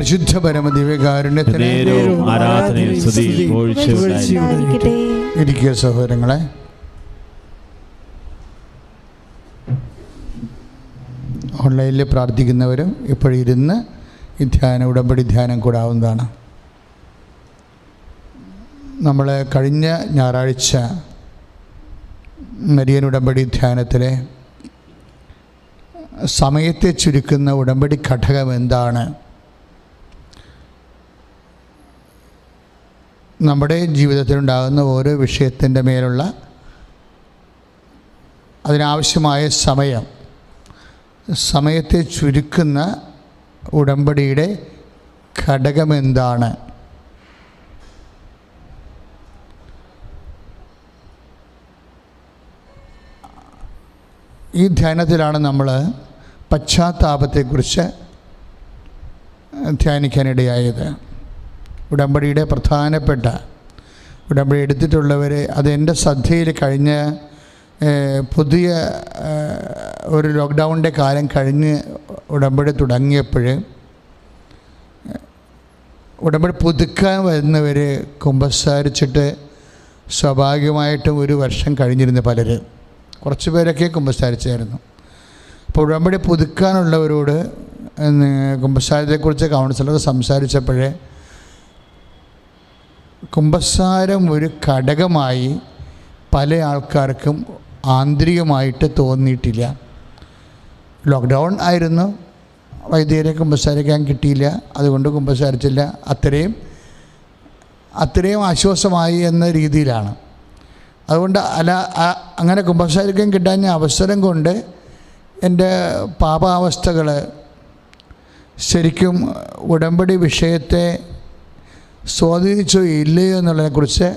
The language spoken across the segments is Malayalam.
പരിശുദ്ധ പരമ ദിവ്യകാരുണ്യത്തിന് ഇരിക്കുക. സഹോദരങ്ങളെ, ഓൺലൈനിൽ പ്രാർത്ഥിക്കുന്നവരും ഇപ്പോഴിരുന്ന് ഈ ഉടമ്പടി ധ്യാനം കൂടാവുന്നതാണ്. നമ്മൾ കഴിഞ്ഞ ഞായറാഴ്ച മരിയൻ ഉടമ്പടി ധ്യാനത്തിലെ സമയത്തെ ചുരുക്കുന്ന ഉടമ്പടി ഘടകം എന്താണ്, നമ്മുടെ ജീവിതത്തിലുണ്ടാകുന്ന ഓരോ വിഷയത്തിൻ്റെ മേലുള്ള അതിനാവശ്യമായ സമയത്തെ ചുരുക്കുന്ന ഉടമ്പടിയുടെ ഘടകമെന്താണ്, ഈ ധ്യാനത്തിലാണ് നമ്മൾ പശ്ചാത്താപത്തെക്കുറിച്ച് ധ്യാനിക്കാനിടയായത്. ഉടമ്പടിയുടെ പ്രധാനപ്പെട്ട ഉടമ്പടി എടുത്തിട്ടുള്ളവർ അത് എൻ്റെ ശ്രദ്ധയിൽ കഴിഞ്ഞ പുതിയ ഒരു ലോക്ക്ഡൗണിൻ്റെ കാലം കഴിഞ്ഞ് ഉടമ്പടി തുടങ്ങിയപ്പോൾ ഉടമ്പടി പുതുക്കാൻ വരുന്നവർ കുമ്പസാരിച്ചിട്ട് സ്വാഭാവികമായിട്ടും ഒരു വർഷം കഴിഞ്ഞിരുന്നു. കുറച്ച് പേരൊക്കെ കുമ്പസാരിച്ചായിരുന്നു. അപ്പോൾ ഉടമ്പടി പുതുക്കാനുള്ളവരോട് കുമ്പസാരത്തെക്കുറിച്ച് കൗൺസിലർ സംസാരിച്ചപ്പോഴേ കുമ്പസാരം ഒരു ഘടകമായി പല ആൾക്കാർക്കും ആന്തരികമായിട്ട് തോന്നിയിട്ടില്ല. ലോക്ക്ഡൗൺ ആയിരുന്നു, വൈദ്യരെ കുമ്പസാരിക്കാൻ കിട്ടിയില്ല, അതുകൊണ്ട് കുമ്പസാരിച്ചില്ല, അത്രയും ആശ്വാസമായി എന്ന രീതിയിലാണ്. അതുകൊണ്ട് അങ്ങനെ കുമ്പസാരിക്കാൻ കിട്ടാൻ അവസരം കൊണ്ട് എൻ്റെ പാപാവസ്ഥകൾ ശരിക്കും ഉടമ്പടി വിഷയത്തെ സ്വാധീനിച്ചോ ഇല്ലയോ എന്നുള്ളതിനെക്കുറിച്ച്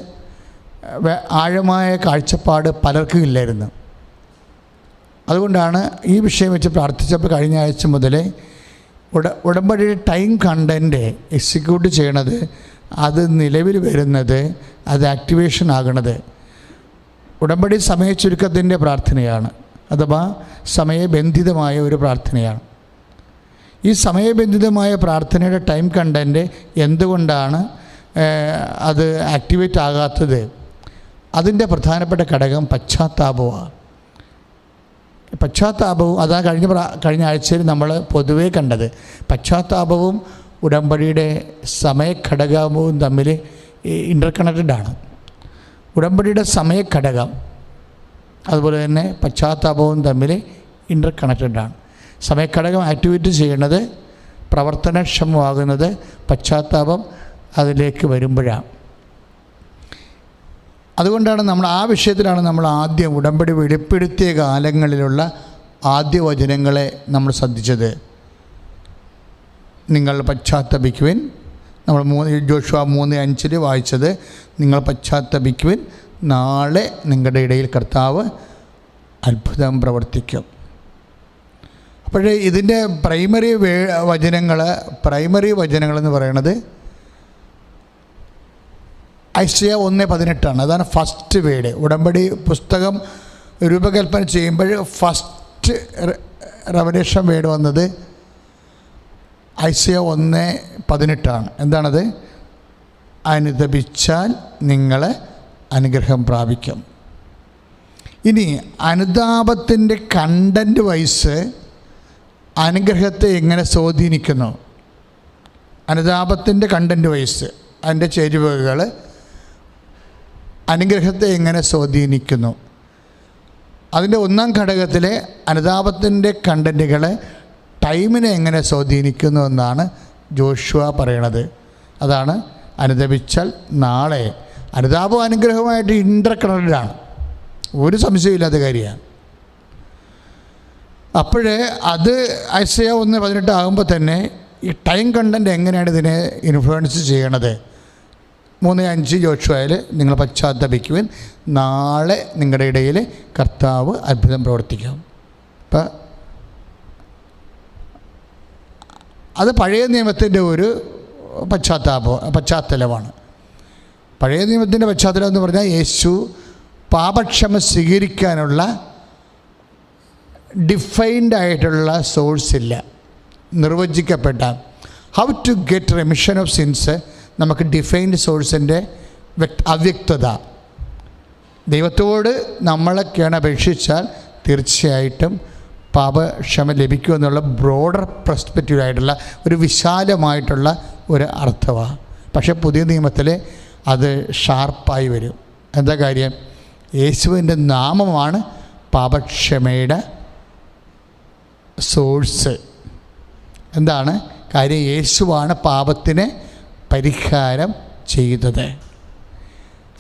ആഴമായ കാഴ്ചപ്പാട് പലർക്കും ഇല്ലായിരുന്നു. അതുകൊണ്ടാണ് ഈ വിഷയം വെച്ച് പ്രാർത്ഥിച്ചപ്പോൾ കഴിഞ്ഞ ആഴ്ച മുതൽ ഉടമ്പടിയുടെ ടൈം കണ്ടൻറ്റ് എക്സിക്യൂട്ട് ചെയ്യണത്, അത് നിലവിൽ വരുന്നത്, അത് ആക്ടിവേഷൻ ആകണത് ഉടമ്പടി സമയ ചുരുക്കത്തിൻ്റെ പ്രാർത്ഥനയാണ്, അഥവാ സമയബന്ധിതമായ ഒരു പ്രാർത്ഥനയാണ്. ഈ സമയബന്ധിതമായ പ്രാർത്ഥനയുടെ ടൈം കണ്ടൻറ്റ് എന്തുകൊണ്ടാണ് അത് ആക്ടിവേറ്റ് ആകാത്തത്? അതിൻ്റെ പ്രധാനപ്പെട്ട ഘടകം പശ്ചാത്താപമാണ്. പശ്ചാത്താപവും അതാണ് കഴിഞ്ഞ ആഴ്ചയിൽ നമ്മൾ പൊതുവേ കണ്ടത്. പശ്ചാത്താപവും ഉടമ്പടിയുടെ സമയഘടകവും തമ്മിൽ ഇൻ്റർകണക്റ്റഡാണ്. ഉടമ്പടിയുടെ സമയഘടകം അതുപോലെ തന്നെ പശ്ചാത്താപവും തമ്മിൽ ഇൻ്റർകണക്റ്റഡാണ്. സമയഘടകം ആക്ടിവേറ്റ് ചെയ്യുന്നത്, പ്രവർത്തനക്ഷമമാകുന്നത് പശ്ചാത്താപം അതിലേക്ക് വരുമ്പോഴാണ്. അതുകൊണ്ടാണ് ആ വിഷയത്തിലാണ് നമ്മൾ ആദ്യം ഉടമ്പടി വെളിപ്പെടുത്തിയ കാലങ്ങളിലുള്ള ആദ്യ വചനങ്ങളെ നമ്മൾ ശ്രദ്ധിച്ചത്. നിങ്ങൾ പശ്ചാത്തപിക്കുവിൻ, നമ്മൾ ജോഷുവ 3:5 വായിച്ചത്, നിങ്ങൾ പശ്ചാത്തപിക്കുവിൻ, നാളെ നിങ്ങളുടെ ഇടയിൽ കർത്താവ് അത്ഭുതം പ്രവർത്തിക്കും. അപ്പോഴേ ഇതിൻ്റെ പ്രൈമറി വചനങ്ങളെന്ന് പറയുന്നത് ഐസയ 1:18 അതാണ് ഫസ്റ്റ് വേഡ്. ഉടമ്പടി പുസ്തകം രൂപകൽപ്പന ചെയ്യുമ്പോൾ ഫസ്റ്റ് റെവലേഷൻ വേഡ് വന്നത് ഐസയ 1:18. എന്താണത്? അനുതപിച്ചാൽ നിങ്ങൾ അനുഗ്രഹം പ്രാപിക്കും. ഇനി അനുതാപത്തിൻ്റെ കണ്ടൻറ്റ് വൈസ് അനുഗ്രഹത്തെ എങ്ങനെ സ്വാധീനിക്കുന്നു? അനുതാപത്തിൻ്റെ കണ്ടൻറ്റ് വൈസ് അതിൻ്റെ ചേരുവകൾ അനുഗ്രഹത്തെ എങ്ങനെ സ്വാധീനിക്കുന്നു? അതിൻ്റെ ഒന്നാം ഘടകത്തിലെ അനുതാപത്തിൻ്റെ കണ്ടൻറ്റുകൾ ടൈമിനെ എങ്ങനെ സ്വാധീനിക്കുന്നു എന്നാണ് ജോഷുവ പറയണത്. അതാണ് അനുതപിച്ചാൽ നാളെ. അനുതാപം അനുഗ്രഹമായിട്ട് ഇൻ്റർകണക്റ്റഡാണ്, ഒരു സംശയമില്ലാത്ത കാര്യമാണ്. അപ്പോഴേ അത് ഐസയ 1:18 ആകുമ്പോൾ തന്നെ ഈ ടൈം കണ്ടൻറ്റ് എങ്ങനെയാണ് ഇതിനെ ഇൻഫ്ലുവൻസ് ചെയ്യണത്? 3:5 ജോഷുവയിൽ നിങ്ങൾ പശ്ചാത്തപിക്കുവിൻ, നാളെ നിങ്ങളുടെ ഇടയിൽ കർത്താവ് അത്ഭുതം പ്രവർത്തിക്കും. ഇപ്പം അത് പഴയ നിയമത്തിൻ്റെ ഒരു പശ്ചാത്തലമാണ്. പഴയ നിയമത്തിൻ്റെ പശ്ചാത്തലം എന്ന് പറഞ്ഞാൽ യേശു പാപക്ഷമ സ്വീകരിക്കാനുള്ള ഡിഫൈൻഡ് ആയിട്ടുള്ള സോഴ്സില്ല, നിർവചിക്കപ്പെട്ട how to get remission of sins, നമുക്ക് ഡിഫൈൻഡ് സോഴ്സിൻ്റെ അവ്യക്തത. ദൈവത്തോട് നമ്മളൊക്കെയാണ് അപേക്ഷിച്ചാൽ തീർച്ചയായിട്ടും പാപക്ഷമ ലഭിക്കുമെന്നുള്ള ബ്രോഡർ പെർസ്പെക്റ്റീവായിട്ടുള്ള ഒരു വിശാലമായിട്ടുള്ള ഒരു അർത്ഥമാണ്. പക്ഷേ പുതിയ നിയമത്തിൽ അത് ഷാർപ്പായി വരും. എന്താ കാര്യം? യേശുവിൻ്റെ നാമമാണ് പാപക്ഷമയുടെ സോഴ്സ്. എന്താണ് കാര്യം? യേശുവാണ് പാപത്തിന് പരിഹാരം ചെയ്തത്.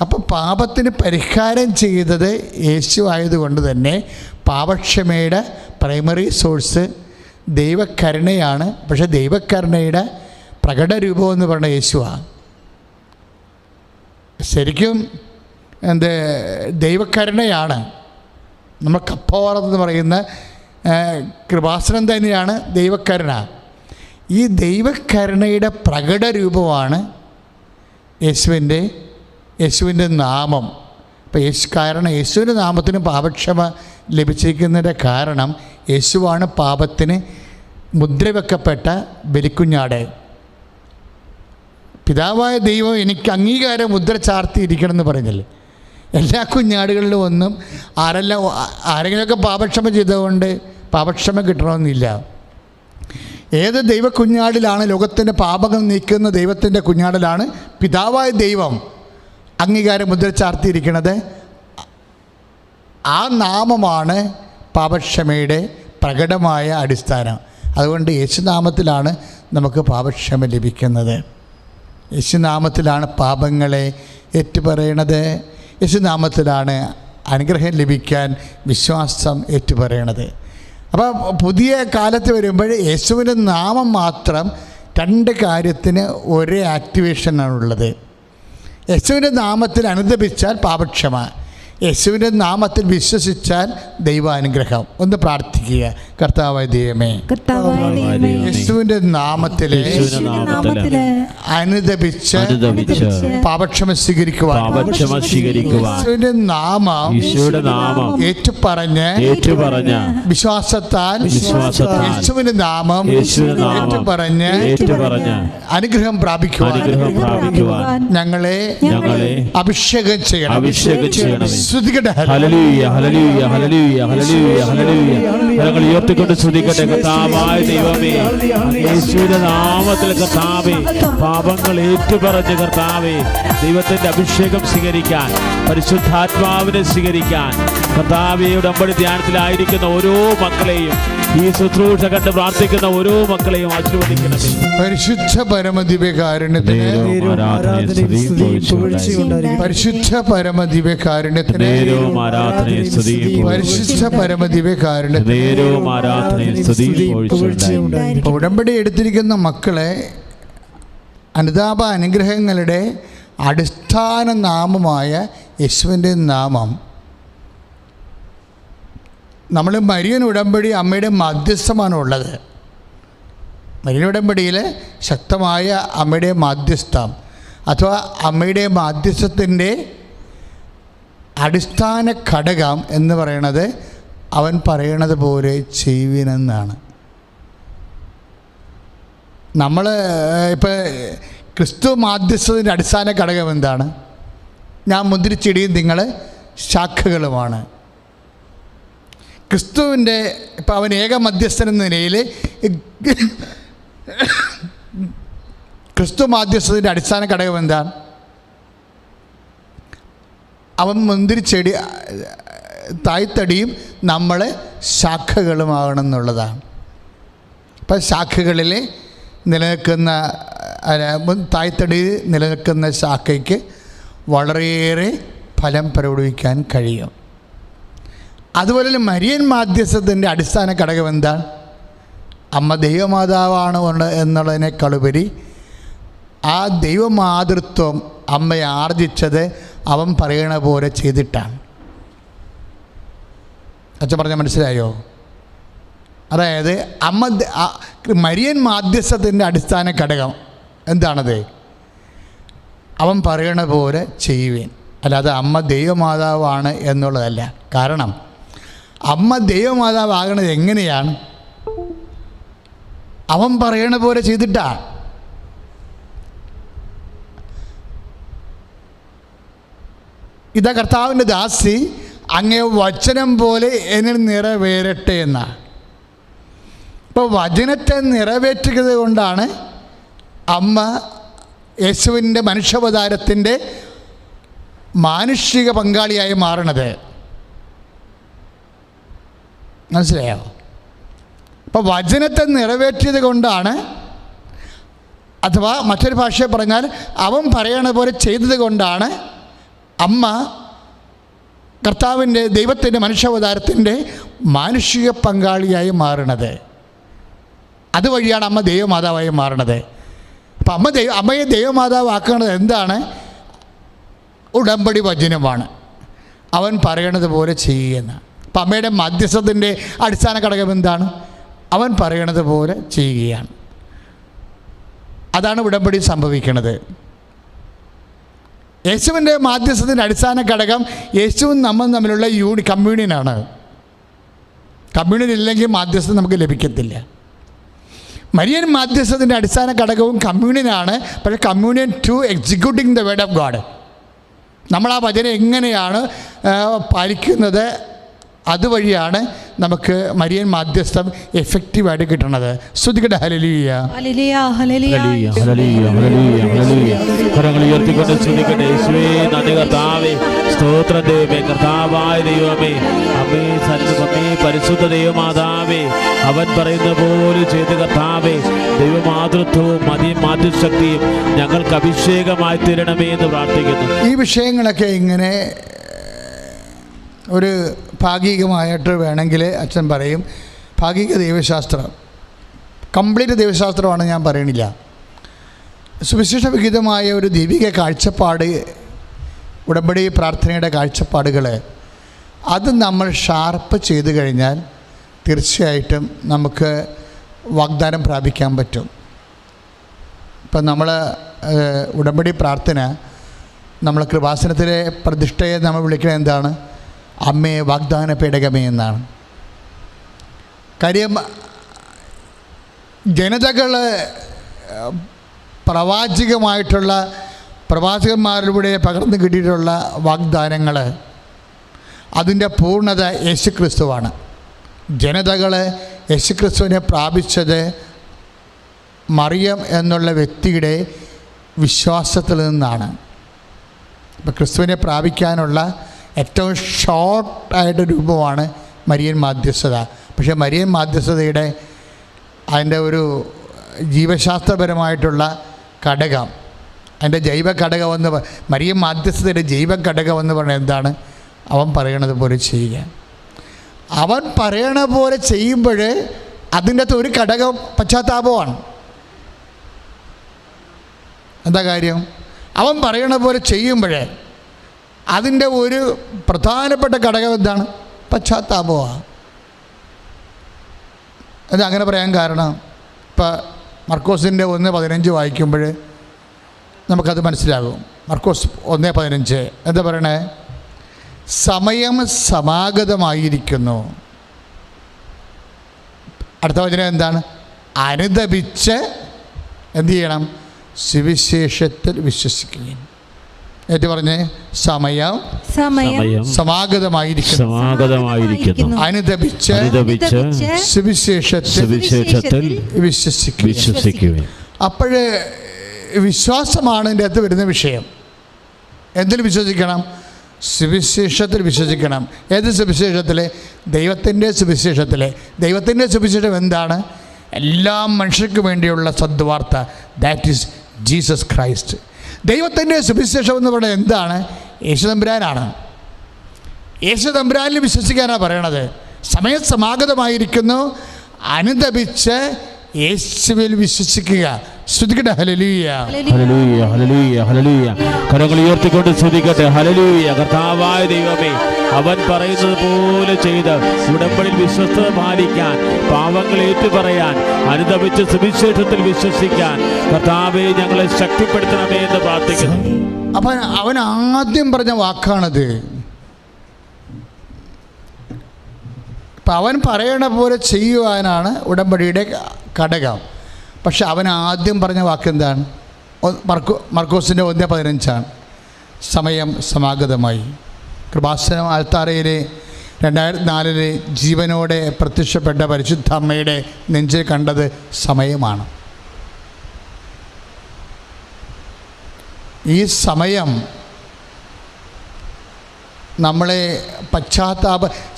അപ്പോൾ പാപത്തിന് പരിഹാരം ചെയ്തത് യേശു ആയതുകൊണ്ട് തന്നെ പാപക്ഷമയുടെ പ്രൈമറി സോഴ്സ് ദൈവകരുണയാണ്. പക്ഷേ ദൈവകരുണയുടെ പ്രകടരൂപം എന്ന് പറയുന്നത് യേശുവാണ്. ശരിക്കും ദൈവകരുണയാണ്. നമ്മൾ കപ്പോറെന്ന് പറയുന്ന കൃപാസനം തന്നെയാണ് ദൈവകരുണ. ഈ ദൈവകരുണയുടെ പ്രകടരൂപമാണ് യേശുവിൻ്റെ നാമം. അപ്പോൾ കാരണം യേശുവിൻ്റെ നാമത്തിന് പാപക്ഷമ ലഭിച്ചിരിക്കുന്നതിൻ്റെ കാരണം യേശുവാണ് പാപത്തിന് മുദ്രവെക്കപ്പെട്ട ബലിക്കുഞ്ഞാട്. പിതാവായ ദൈവം എനിക്ക് അംഗീകാരം മുദ്ര ചാർത്തിയിരിക്കണമെന്ന് പറഞ്ഞില്ലേ? എല്ലാ കുഞ്ഞാടുകളിലും ഒന്നും ആരെങ്കിലുമൊക്കെ പാപക്ഷമ ചെയ്തുകൊണ്ട് പാപക്ഷമ കിട്ടണമെന്നില്ല. ഏത് ദൈവക്കുഞ്ഞാടിലാണ് ലോകത്തിൻ്റെ പാപങ്ങൾ നീക്കുന്ന ദൈവത്തിൻ്റെ കുഞ്ഞാടിലാണ് പിതാവായ ദൈവം അംഗീകാരം മുദ്ര ചാർത്തിയിരിക്കുന്നത്. ആ നാമമാണ് പാപക്ഷമയുടെ പ്രകടമായ അടിസ്ഥാനം. അതുകൊണ്ട് യേശുനാമത്തിലാണ് നമുക്ക് പാപക്ഷമ ലഭിക്കുന്നത്. യേശുനാമത്തിലാണ് പാപങ്ങളെ ഏറ്റുപറയണത്. യേശുനാമത്തിലാണ് അനുഗ്രഹം ലഭിക്കാൻ വിശ്വാസം ഏറ്റുപറയണത്. അപ്പോൾ പുതിയ കാലത്ത് വരുമ്പോൾ യേശുവിൻ്റെ നാമം മാത്രം രണ്ട് കാര്യത്തിന് ഒരേ ആക്ടിവേഷനാണുള്ളത്. യേശുവിൻ്റെ നാമത്തിൽ അനുദപിച്ചാൽ പാപക്ഷമ, യേശുവിൻ്റെ നാമത്തിൽ വിശ്വസിച്ചാൽ ദൈവാനുഗ്രഹം. ഒന്ന് പ്രാർത്ഥിക്കുക. കർത്താവായ ദൈവമേ, യേശുവിൻ്റെ നാമത്തിൽ അനുദപിച്ച് പാപക്ഷമ സ്വീകരിക്കുവാൻ യേശുവിൻ്റെ നാമം ഏറ്റുപറഞ്ഞ് വിശ്വാസത്താൽ യേശുവിൻ്റെ നാമം ഏറ്റുപറഞ്ഞ് അനുഗ്രഹം പ്രാപിക്കുവാൻ ഞങ്ങളെ അഭിഷേകം ചെയ്യണം. ഹല്ലേലൂയ ഹല്ലേലൂയ ഹല്ലേലൂയ ഹല്ലേലൂയ ഹല്ലേലൂയ. ഞങ്ങൾ ഉയർത്തിക്കൊണ്ട് സ്തുതിക്കട്ടെ. കർത്താവായ ദൈവമേ, യേശുവിന്റെ നാമത്തിൽ കർത്താവേ പാപങ്ങൾ ഏറ്റുപറഞ്ഞ് കർത്താവേ ദൈവത്തിന്റെ അഭിഷേകം സ്വീകരിക്കാൻ, പരിശുദ്ധാത്മാവിനെ സ്വീകരിക്കാൻ കർത്താവേ ഉടമ്പടി ധ്യാനത്തിലായിരിക്കുന്ന ഓരോ മക്കളെയും, ഈ ശുശ്രൂഷ കണ്ട് പ്രാർത്ഥിക്കുന്ന ഓരോ മക്കളെയും ആശീർവദിക്കണമേ. പരിശുദ്ധ പരമദിവ്യകാരുണ്യത്തിന് പരിശുദ്ധ പരമദിവ്യകാരുണ്യത്തിന് പരിശുദ്ധ പരമദിവ്യകാരുണ്യത്തിന് ഉടമ്പടി എടുത്തിരിക്കുന്ന മക്കളെ അനുതാപ അനുഗ്രഹങ്ങളുടെ അടിസ്ഥാന നാമമായ യേശുവിൻ്റെ നാമം നമ്മൾ മരിയൻ ഉടമ്പടി അമ്മയുടെ മധ്യസ്ഥമാണ് ഉള്ളത്. മരിയൻ ഉടമ്പടിയിൽ ശക്തമായ അമ്മയുടെ മാധ്യസ്ഥം അഥവാ അമ്മയുടെ മാധ്യസ്ഥത്തിൻ്റെ അടിസ്ഥാന ഘടകം എന്ന് പറയുന്നത് അവൻ പറയണത് പോലെ ചെയ്യുവിനെന്നാണ്. നമ്മൾ ഇപ്പോൾ ക്രിസ്തു മാധ്യസ്ഥത്തിൻ്റെ അടിസ്ഥാന ഘടകം എന്താണ്? ഞാൻ മുന്തിരിച്ചെടിയും നിങ്ങൾ ശാഖകളുമാണ്. ക്രിസ്തുവിൻ്റെ ഇപ്പം അവൻ ഏക മധ്യസ്ഥൻ എന്ന നിലയിൽ ക്രിസ്തു മാധ്യസ്ഥത്തിൻ്റെ അടിസ്ഥാന ഘടകം എന്താണ്? അവൻ മുന്തിരിച്ചെടി തായ്തടിയും നമ്മൾ ശാഖകളുമാകണം എന്നുള്ളതാണ്. അപ്പം ശാഖകളിൽ നിലനിൽക്കുന്ന തായ്തടി നിലനിൽക്കുന്ന ശാഖയ്ക്ക് വളരെയേറെ ഫലം പ്രകടിപ്പിക്കാൻ കഴിയും. അതുപോലെ മരിയൻ മാധ്യസ്ഥത്തിൻ്റെ അടിസ്ഥാന ഘടകം എന്താണ്? അമ്മ ദൈവമാതാവാണ് എന്നുള്ളതിനേക്കാളുപരി ആ ദൈവമാതൃത്വം അമ്മയെ ആർജിച്ചത് അവൻ പറയണ പോലെ ചെയ്തിട്ടാണ്. അച്ഛൻ പറഞ്ഞാൽ മനസ്സിലായോ? അതായത് മരിയൻ മാധ്യസ്ഥത്തിൻ്റെ അടിസ്ഥാന ഘടകം എന്താണത്? അവൻ പറയണ പോലെ ചെയ്യുവേൻ, അല്ലാതെ അമ്മ ദൈവമാതാവാണ് എന്നുള്ളതല്ല. കാരണം അമ്മ ദൈവമാതാവാകണത് എങ്ങനെയാണ്? അവൻ പറയണ പോലെ ചെയ്തിട്ടാണ്. ഇതാ കർത്താവിൻ്റെ ദാസി, അങ്ങേ വചനം പോലെ എന്നിൽ നിറവേറട്ടെ എന്നാണ്. ഇപ്പോൾ വചനത്തെ നിറവേറ്റുന്നത് കൊണ്ടാണ് അമ്മ യേശുവിൻ്റെ മനുഷ്യാവതാരത്തിൻ്റെ മാനുഷിക പങ്കാളിയായി മാറണത്. മനസ്സിലായോ? അപ്പോൾ വചനത്തെ നിറവേറ്റിയത് കൊണ്ടാണ്, അഥവാ മറ്റൊരു ഭാഷയിൽ പറഞ്ഞാൽ അവൻ പറയണ പോലെ ചെയ്തത് കൊണ്ടാണ് അമ്മ കർത്താവിൻ്റെ ദൈവത്തിൻ്റെ മനുഷ്യാവതാരത്തിൻ്റെ മാനുഷിക പങ്കാളിയായി മാറണത്. അതുവഴിയാണ് അമ്മ ദൈവമാതാവായി മാറണത്. അപ്പം അമ്മയെ ദൈവമാതാവാക്കുന്നത് എന്താണ്? ഉടമ്പടി വചനമാണ്. അവൻ പറയണത് പോലെ ചെയ്യുന്ന. അപ്പം അമ്മയുടെ മധ്യസ്ഥത്തിൻ്റെ അടിസ്ഥാന ഘടകം എന്താണ്? അവൻ പറയണത് പോലെ ചെയ്യുകയാണ്. അതാണ് ഉടമ്പടി സംഭവിക്കുന്നത്. യേശുവിൻ്റെ മാധ്യസ്ഥത്തിൻ്റെ അടിസ്ഥാന ഘടകം യേശുവും നമ്മൾ തമ്മിലുള്ള കമ്മ്യൂണിയനാണ്. കമ്മ്യൂണിയൻ ഇല്ലെങ്കിൽ മാധ്യസ്ഥം നമുക്ക് ലഭിക്കത്തില്ല. മരിയൻ മാധ്യസ്ഥത്തിൻ്റെ അടിസ്ഥാന ഘടകവും കമ്മ്യൂണിയനാണ്. പക്ഷേ communion to executing the word of God. നമ്മൾ ആ വചനം എങ്ങനെയാണ് പാലിക്കുന്നത്, അതുവഴിയാണ് നമുക്ക് മരിയൻ മാധ്യസ്ഥം എഫക്റ്റീവായിട്ട് കിട്ടുന്നത്. സ്തുതിക്കട്ടെ. ഹല്ലേലൂയ, ഹല്ലേലൂയ, ഹല്ലേലൂയ, ഹല്ലേലൂയ, ഹല്ലേലൂയ, ഹല്ലേലൂയ. കരങ്ങൾ ഉയർത്തിക്കൊണ്ട് സ്തുതിക്കട്ടെ. യേശുവേ നന്ദി കർത്താവേ, സ്തോത്രം ദൈവമേ, കർത്താവായ ദൈവമേ, അമ്മേ സന്മേ പരിശുദ്ധ ദൈവമാതാവേ, അവൻ പറയുന്ന പോലെ ചെയ്ത് കർത്താവേ, ദൈവമാതൃത്വവും മാതൃശക്തിയും ഞങ്ങൾക്ക് അഭിഷേകമായി തീരണമേ എന്ന് പ്രാർത്ഥിക്കുന്നു. ഈ വിഷയങ്ങളൊക്കെ ഇങ്ങനെ ഒരു ഭാഗികമായിട്ട് വേണമെങ്കിൽ അച്ഛൻ പറയും. ഭാഗിക ദൈവശാസ്ത്രം, കംപ്ലീറ്റ് ദൈവശാസ്ത്രമാണ് ഞാൻ പറയണില്ല. സുവിശേഷ വിഹിതമായ ഒരു ദൈവിക കാഴ്ചപ്പാട്, ഉടമ്പടി പ്രാർത്ഥനയുടെ കാഴ്ചപ്പാടുകൾ, അത് നമ്മൾ ഷാർപ്പ് ചെയ്ത് കഴിഞ്ഞാൽ തീർച്ചയായിട്ടും നമുക്ക് വാഗ്ദാനം പ്രാപിക്കാൻ പറ്റും. ഇപ്പം നമ്മൾ ഉടമ്പടി പ്രാർത്ഥന, നമ്മൾ കൃപാസനത്തിലെ പ്രതിഷ്ഠയെ നമ്മൾ വിളിക്കുന്നത് എന്താണ്? അമ്മയെ വാഗ്ദാന പേടകമേ എന്നാണ്. കാര്യം ജനതകൾ പ്രവാചകന്മാരിലൂടെ പകർന്നു കിട്ടിയിട്ടുള്ള വാഗ്ദാനങ്ങൾ, അതിൻ്റെ പൂർണ്ണത യേശുക്രിസ്തുവാണ്. ജനതകൾ യേശുക്രിസ്തുവിനെ പ്രാപിച്ചത് മറിയം എന്നുള്ള വ്യക്തിയുടെ വിശ്വാസത്തിൽ നിന്നാണ്. ഇപ്പം ക്രിസ്തുവിനെ പ്രാപിക്കാനുള്ള ഏറ്റവും ഷോർട്ടായിട്ട് രൂപമാണ് മരിയൻ മാധ്യസ്ഥത. പക്ഷേ മരിയൻ മാധ്യസ്ഥതയുടെ അതിൻ്റെ ഒരു ജീവശാസ്ത്രപരമായിട്ടുള്ള ഘടകം, അതിൻ്റെ ജൈവ ഘടകമെന്ന് മരിയൻ മാധ്യസ്ഥതയുടെ ജൈവ ഘടകമെന്ന് പറഞ്ഞാൽ എന്താണ്? അവൻ പറയണത് പോലെ ചെയ്യുക. അവൻ പറയണ പോലെ ചെയ്യുമ്പോൾ അതിൻ്റെ അകത്ത് ഒരു ഘടകം പശ്ചാത്താപമാണ്. എന്താ കാര്യം? അവൻ പറയണ പോലെ ചെയ്യുമ്പോൾ അതിൻ്റെ ഒരു പ്രധാനപ്പെട്ട ഘടകം എന്താണ്? പശ്ചാത്താപമാണ്. അത് അങ്ങനെ പറയാൻ കാരണം, ഇപ്പം മർക്കോസിൻ്റെ 1:15 വായിക്കുമ്പോൾ നമുക്കത് മനസ്സിലാകും. മർക്കോസ് 1:15 എന്താ പറയണേ? സമയം സമാഗതമായിരിക്കുന്നു. അടുത്ത വചനം എന്താണ്? അനുദപിച്ച് എന്തു ചെയ്യണം? സുവിശേഷത്തിൽ വിശ്വസിക്കുകയും. ഏറ്റു പറഞ്ഞേ, സമയം സമാഗതമായിരിക്കുന്നു. അനുദപിച്ച് സുവിശേഷത്തിൽ വിശ്വസിക്കുകയും. അപ്പോഴേ വിശ്വാസമാണ് ഇതിൻ്റെ അകത്ത് വരുന്ന വിഷയം. എന്തിൽ വിശ്വസിക്കണം? സുവിശേഷത്തിൽ വിശ്വസിക്കണം. ഏത് സുവിശേഷത്തിൽ? ദൈവത്തിൻ്റെ സുവിശേഷത്തിൽ. ദൈവത്തിൻ്റെ സുവിശേഷം എന്താണ്? എല്ലാ മനുഷ്യർക്കും വേണ്ടിയുള്ള സദ്വാർത്ത, ദാറ്റ് ഈസ് ജീസസ് ക്രൈസ്റ്റ്. ദൈവത്തിൻ്റെ സുവിശേഷം എന്ന് പറയുന്നത് എന്താണ്? യേശുതമ്പുരാനാണ്. യേശുതമ്പുരാനിൽ വിശ്വസിക്കാനാണ് പറയണത്. സമയം സമാഗതമായിരിക്കുന്നു, അനുദപിച്ച് യേശുവിൽ വിശ്വസിക്കുക. സ്തുതിക്കട്ടെ. ഹല്ലേലൂയ, ഹല്ലേലൂയ, ഹല്ലേലൂയ, ഹല്ലേലൂയ. കരങ്ങൾ ഉയർത്തിക്കൊണ്ട് സ്തുതിക്കട്ടെ. ഹല്ലേലൂയ. കർത്താവായ ദൈവമേ, അവൻ പറയുന്നത് പോലെ ചെയ്ത് ഉടമ്പടിയിൽ വിശ്വസ്തത പാലിക്കാൻ, പാവങ്ങൾ ഏറ്റുപറയാൻ, അനുദപിച്ച് സുവിശേഷത്തിൽ വിശ്വസിക്കാൻ കർത്താവേ ഞങ്ങളെ ശക്തിപ്പെടുത്തണമേ എന്ന് പ്രാർത്ഥിക്കുന്നു. അപ്പം അവൻ ആദ്യം പറഞ്ഞ വാക്കാണത്. അപ്പം അവൻ പറയണ പോലെ ചെയ്യുവാനാണ് ഉടമ്പടിയുടെ ഘടകം. പക്ഷെ അവൻ ആദ്യം പറഞ്ഞ വാക്ക് എന്താണ്? മർക്കോസിൻ്റെ 1:15 സമയം സമാഗതമായി. കൃപാസനം ആൽത്താരയിലെ 2004 ജീവനോടെ പ്രത്യക്ഷപ്പെട്ട പരിശുദ്ധ അമ്മയുടെ നെഞ്ചിൽ കണ്ടത് സമയമാണ്. ഈ സമയം നമ്മളെ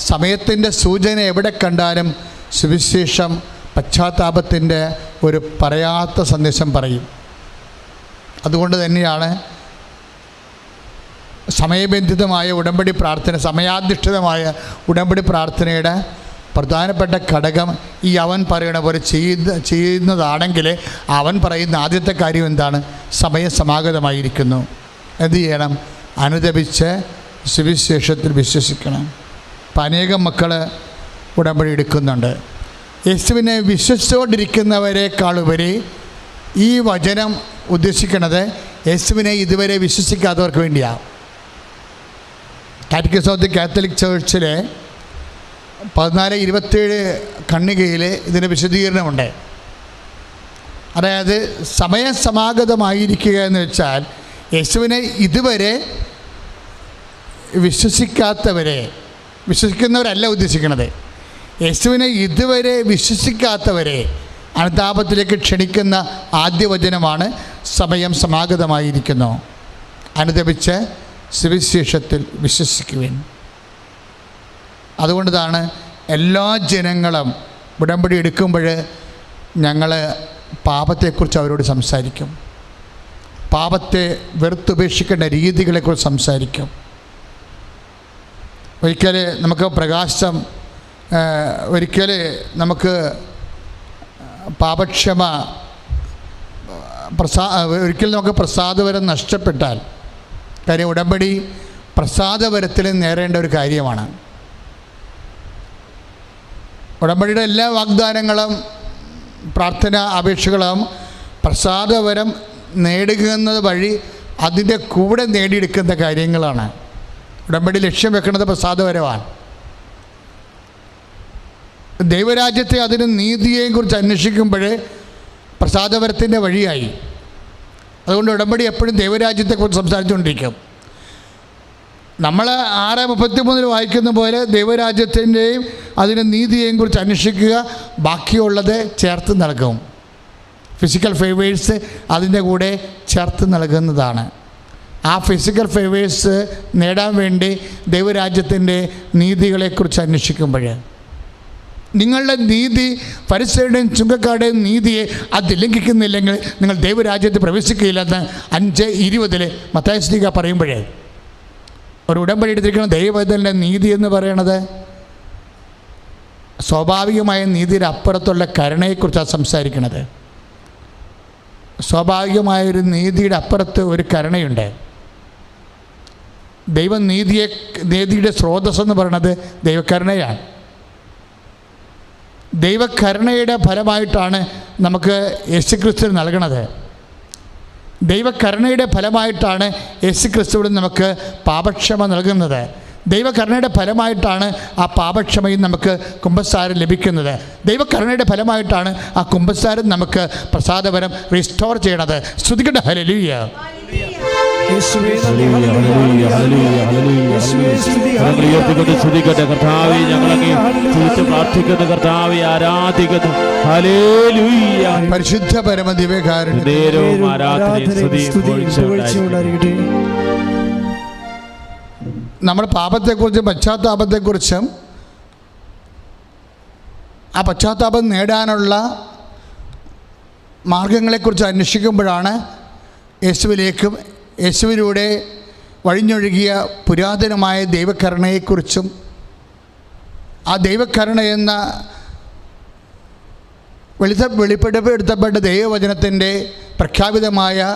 സമയത്തിൻ്റെ സൂചന എവിടെ കണ്ടാലും സുവിശേഷം പശ്ചാത്താപത്തിൻ്റെ ഒരു പറയാത്ത സന്ദേശം പറയും. അതുകൊണ്ട് തന്നെയാണ് സമയബന്ധിതമായ ഉടമ്പടി പ്രാർത്ഥന, സമയാധിഷ്ഠിതമായ ഉടമ്പടി പ്രാർത്ഥനയുടെ പ്രധാനപ്പെട്ട ഘടകം ഈ അവൻ പറയണ പോലെ ചെയ്യുന്നതാണെങ്കിൽ അവൻ പറയുന്ന ആദ്യത്തെ കാര്യം എന്താണ്? സമയം സമാഗതമായിരിക്കുന്നു. എന്ത് ചെയ്യണം? അനുദപിച്ച് സുവിശേഷത്തിൽ വിശ്വസിക്കണം. അപ്പം അനേകം മക്കൾ ഉടമ്പടി എടുക്കുന്നുണ്ട്. യേശുവിനെ വിശ്വസിച്ചുകൊണ്ടിരിക്കുന്നവരെക്കാളുപരി ഈ വചനം ഉദ്ദേശിക്കുന്നത് യേശുവിനെ ഇതുവരെ വിശ്വസിക്കാത്തവർക്ക് വേണ്ടിയാണ്. കാറ്റക്കിസം ഓഫ് ദി കാത്തലിക് ചർച്ചിലെ 1427 ഖണ്ഡികയിൽ ഇതിൻ്റെ വിശദീകരണമുണ്ട്. അതായത് സമയം സമാഗതമായിരിക്കുക എന്ന് വെച്ചാൽ യേശുവിനെ ഇതുവരെ വിശ്വസിക്കുന്നവരല്ല ഉദ്ദേശിക്കുന്നത്. യേശുവിനെ ഇതുവരെ വിശ്വസിക്കാത്തവരെ അനുതാപത്തിലേക്ക് ക്ഷണിക്കുന്ന ആദ്യ വചനമാണ് സമയം സമാഗതമായിരിക്കുന്നു, അനുദപിച്ച് സുവിശേഷത്തിൽ വിശ്വസിക്കുവിൻ. അതുകൊണ്ടാണ് എല്ലാ ജനങ്ങളും ഉടമ്പടി എടുക്കുമ്പോൾ ഞങ്ങൾ പാപത്തെക്കുറിച്ച് അവരോട് സംസാരിക്കും, പാപത്തെ വെറുത്തുപേക്ഷിക്കേണ്ട രീതികളെക്കുറിച്ച് സംസാരിക്കും. ഒരിക്കൽ നമുക്ക് പ്രകാശം, ഒരിക്കൽ നമുക്ക് പാപക്ഷമ, ഒരിക്കൽ നമുക്ക് പ്രസാദവരം നഷ്ടപ്പെട്ടാൽ, കാര്യം ഉടമ്പടി പ്രസാദവരത്തിൽ നേരേണ്ട ഒരു കാര്യമാണ്. ഉടമ്പടിയുടെ എല്ലാ വാഗ്ദാനങ്ങളും പ്രാർത്ഥന അപേക്ഷകളും പ്രസാദവരം നേടുന്നത് വഴി അതിൻ്റെ കൂടെ നേടിയെടുക്കുന്ന കാര്യങ്ങളാണ്. ഉടമ്പടി ലക്ഷ്യം വെക്കുന്നത് പ്രസാദവരമാണ്. ദൈവരാജ്യത്തെ അതിന് നീതിയെയും കുറിച്ച് അന്വേഷിക്കുമ്പോൾ പ്രസാദവരത്തിൻ്റെ വഴിയായി. അതുകൊണ്ട് ഉടമ്പടി എപ്പോഴും ദൈവരാജ്യത്തെക്കുറിച്ച് സംസാരിച്ചുകൊണ്ടിരിക്കും. നമ്മൾ 6:33 വായിക്കുന്ന പോലെ ദൈവരാജ്യത്തിൻ്റെയും അതിൻ്റെ നീതിയെയും കുറിച്ച് അന്വേഷിക്കുക, ബാക്കിയുള്ളത് ചേർത്ത് നൽകും. ഫിസിക്കൽ ഫേവേഴ്സ് അതിൻ്റെ കൂടെ ചേർത്ത് നൽകുന്നതാണ്. ആ ഫിസിക്കൽ ഫേവേഴ്സ് നേടാൻ വേണ്ടി ദൈവരാജ്യത്തിൻ്റെ നീതികളെക്കുറിച്ച് അന്വേഷിക്കുമ്പോൾ നിങ്ങളുടെ നീതി ഫരിസയരുടെയും ചുങ്കക്കാരുടെയും നീതിയെ അത് ലംഘിക്കുന്നില്ലെങ്കിൽ നിങ്ങൾ ദൈവരാജ്യത്ത് പ്രവേശിക്കുകയില്ലെന്ന് 5:20 മത്തായി ശ്ലീഹ പറയുമ്പോഴേ, ഒരു ഉടമ്പടി എടുത്തിരിക്കുന്ന ദൈവത്തിൻ്റെ നീതി എന്ന് പറയണത് സ്വാഭാവികമായ നീതിയുടെ അപ്പുറത്തുള്ള കരുണയെക്കുറിച്ചാണ് സംസാരിക്കുന്നത്. സ്വാഭാവികമായൊരു നീതിയുടെ അപ്പുറത്ത് ഒരു കരുണയുണ്ട്. നീതിയുടെ സ്രോതസ്സെന്ന് പറയുന്നത് ദൈവകരുണയാണ്. ദൈവകരുണയുടെ ഫലമായിട്ടാണ് നമുക്ക് യേശുക്രിസ്തു നൽകണത്. ദൈവകരുണയുടെ ഫലമായിട്ടാണ് യേശുക്രിസ്തുവിന് നമുക്ക് പാപക്ഷമ നൽകുന്നത്. ദൈവകരുണയുടെ ഫലമായിട്ടാണ് ആ പാപക്ഷമയും നമുക്ക് കുമ്പസാരം ലഭിക്കുന്നത്. ദൈവകരുണയുടെ ഫലമായിട്ടാണ് ആ കുമ്പസാരം നമുക്ക് പ്രസാദപരം റിസ്റ്റോർ ചെയ്യണത്. സ്തുതിക്കട്ടെ, ഹല്ലേലൂയ. കർത്താവേ, ഞങ്ങളങ്ങ് സ്തുതിച്ച് പ്രാർത്ഥിക്കുന്നു, കർത്താവേ ആരാധിക്കുന്നു. ഹല്ലേലൂയ. പരിശുദ്ധ പരമദിവ്യകാരുണ്യം നേരവും ആരാധനയും സ്തുതിയും നമ്മൾ പാപത്തെക്കുറിച്ചും പശ്ചാത്താപത്തെക്കുറിച്ചും ആ പശ്ചാത്താപം നേടാനുള്ള മാർഗങ്ങളെക്കുറിച്ച് അന്വേഷിക്കുമ്പോഴാണ് യേശുവിലേക്കും യേശുവിലൂടെ വഴിഞ്ഞൊഴുകിയ പുരാതനമായ ദൈവകരുണയെക്കുറിച്ചും ആ ദൈവകരുണ എന്ന വെളിപ്പെടുത്തപ്പെട്ട ദൈവവചനത്തിൻ്റെ പ്രഖ്യാപിതമായ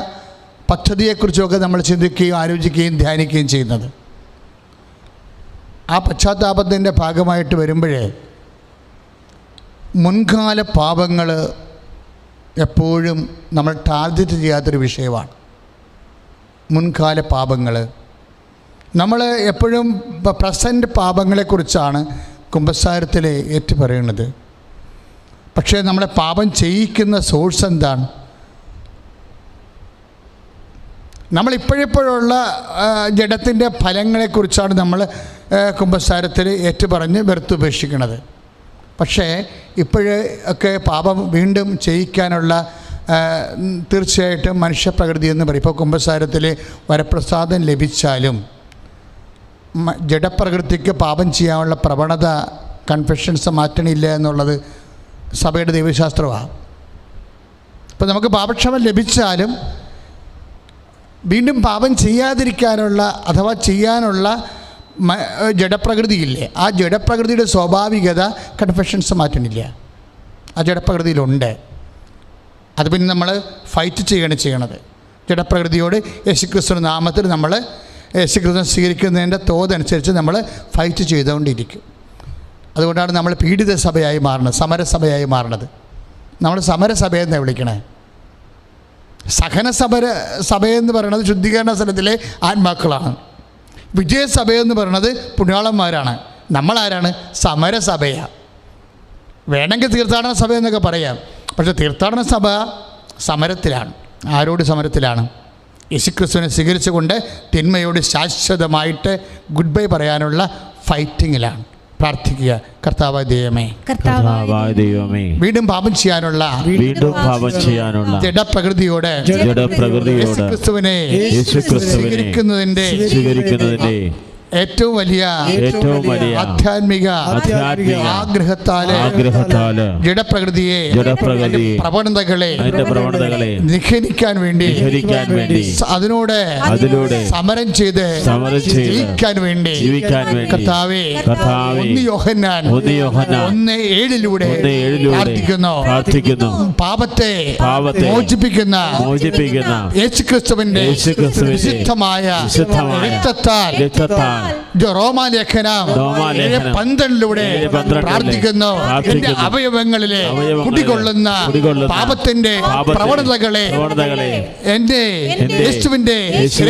പദ്ധതിയെക്കുറിച്ചുമൊക്കെ നമ്മൾ ചിന്തിക്കുകയും ആലോചിക്കുകയും ധ്യാനിക്കുകയും ചെയ്യുന്നത്. ആ പശ്ചാത്താപത്തിൻ്റെ ഭാഗമായിട്ട് വരുമ്പോഴേ മുൻകാല പാപങ്ങൾ എപ്പോഴും നമ്മൾ ടാർഗറ്റ് ചെയ്യാത്തൊരു വിഷയമാണ്. മുൻകാല പാപങ്ങൾ നമ്മൾ എപ്പോഴും പ്രസൻറ്റ് പാപങ്ങളെക്കുറിച്ചാണ് കുമ്പസാരത്തിൽ ഏറ്റു പറയുന്നത്. പക്ഷേ നമ്മളെ പാപം ചെയ്യിക്കുന്ന സോഴ്സ് എന്താണ്? നമ്മളിപ്പോഴിപ്പോഴുള്ള ജഡത്തിൻ്റെ ഫലങ്ങളെക്കുറിച്ചാണ് നമ്മൾ കുമ്പസാരത്തിൽ ഏറ്റുപറഞ്ഞ് വെറുത്തുപേക്ഷിക്കുന്നത്. പക്ഷേ ഇപ്പോഴൊക്കെ പാപം വീണ്ടും ചെയ്യിക്കാനുള്ള തീർച്ചയായിട്ടും മനുഷ്യപ്രകൃതി എന്ന് പറയും. ഇപ്പോൾ കുമ്പസാരത്തിൽ വരപ്രസാദം ലഭിച്ചാലും ജഡപ്രകൃതിക്ക് പാപം ചെയ്യാനുള്ള പ്രവണത കൺഫെഷൻസ് മാറ്റണില്ല എന്നുള്ളത് സഭയുടെ ദൈവശാസ്ത്രമാണ്. ഇപ്പോൾ നമുക്ക് പാപക്ഷമ ലഭിച്ചാലും വീണ്ടും പാപം ചെയ്യാതിരിക്കാനുള്ള അഥവാ ചെയ്യാനുള്ള ജഡപ്രകൃതിയില്ലേ, ആ ജഡപ്രകൃതിയുടെ സ്വാഭാവികത കൺഫെഷൻസ് മാറ്റണില്ല. ആ ജഡപ്രകൃതിയിലുണ്ട്. അത് പിന്നെ നമ്മൾ ഫൈറ്റ് ചെയ്യണത്. ജഡപ്രകൃതിയോട് യേശുക്രിസ്തു നാമത്തിൽ നമ്മൾ യേശുക്രിസ്തു സ്വീകരിക്കുന്നതിൻ്റെ തോതനുസരിച്ച് നമ്മൾ ഫൈറ്റ് ചെയ്തുകൊണ്ടിരിക്കും. അതുകൊണ്ടാണ് നമ്മൾ പീഡിത സഭയായി മാറുന്നത്, സമരസഭയായി മാറുന്നത്. നമ്മൾ സമരസഭയെന്ന് വിളിക്കണേ. സഭയെന്ന് പറയുന്നത് ശുദ്ധീകരണ സ്ഥലത്തിലെ ആത്മാക്കളാണ്. വിജയസഭയെന്ന് പറയുന്നത് പുണ്യാളന്മാരാണ്. നമ്മളാരാണ്? സമരസഭയാണ്. വേണമെങ്കിൽ തീർത്ഥാടന സഭ എന്നൊക്കെ പറയാം. പക്ഷേ തീർത്ഥാടന സഭ സമരത്തിലാണ്. ആരോട് സമരത്തിലാണ്? യേശുക്രിസ്തുവിനെ സ്വീകരിച്ചുകൊണ്ട് തിന്മയോട് ശാശ്വതമായിട്ട് ഗുഡ് ബൈ പറയാനുള്ള ഫൈറ്റിങ്ങിലാണ്. പ്രാർത്ഥിക്കുക, കർത്താവായ ദൈവമേ, വീണ്ടും പാപം ചെയ്യാനുള്ള ജഡപ്രകൃതിയോട് യേശുക്രിസ്തുവിനെ സ്വീകരിക്കുന്നതിൻ്റെ ഏറ്റവും വലിയ ആധ്യാത്മിക ആഗ്രഹത്താല് ജഡപ്രകൃതിയെ പ്രവണതകളെ നിഖേദിക്കാൻ വേണ്ടി അതിനോട് സമരം ചെയ്ത് ജീവിക്കാൻ വേണ്ടി കർത്താവേ 1 യോഹന്നാൻ 1:7 പ്രാർത്ഥിക്കുന്നു. പാപത്തെ മോചിപ്പിക്കുന്ന യേശുക്രിസ്തുവിന്റെ വിശുദ്ധമായ രക്തത്താൽ റോമാലേഖനം 12 പ്രാർത്ഥിക്കുന്നു. എന്റെ അവയവങ്ങളിലെ കുടികൊള്ളുന്ന പാപത്തിന്റെ പ്രവണതകളെ എന്റെ യേശുവിന്റെ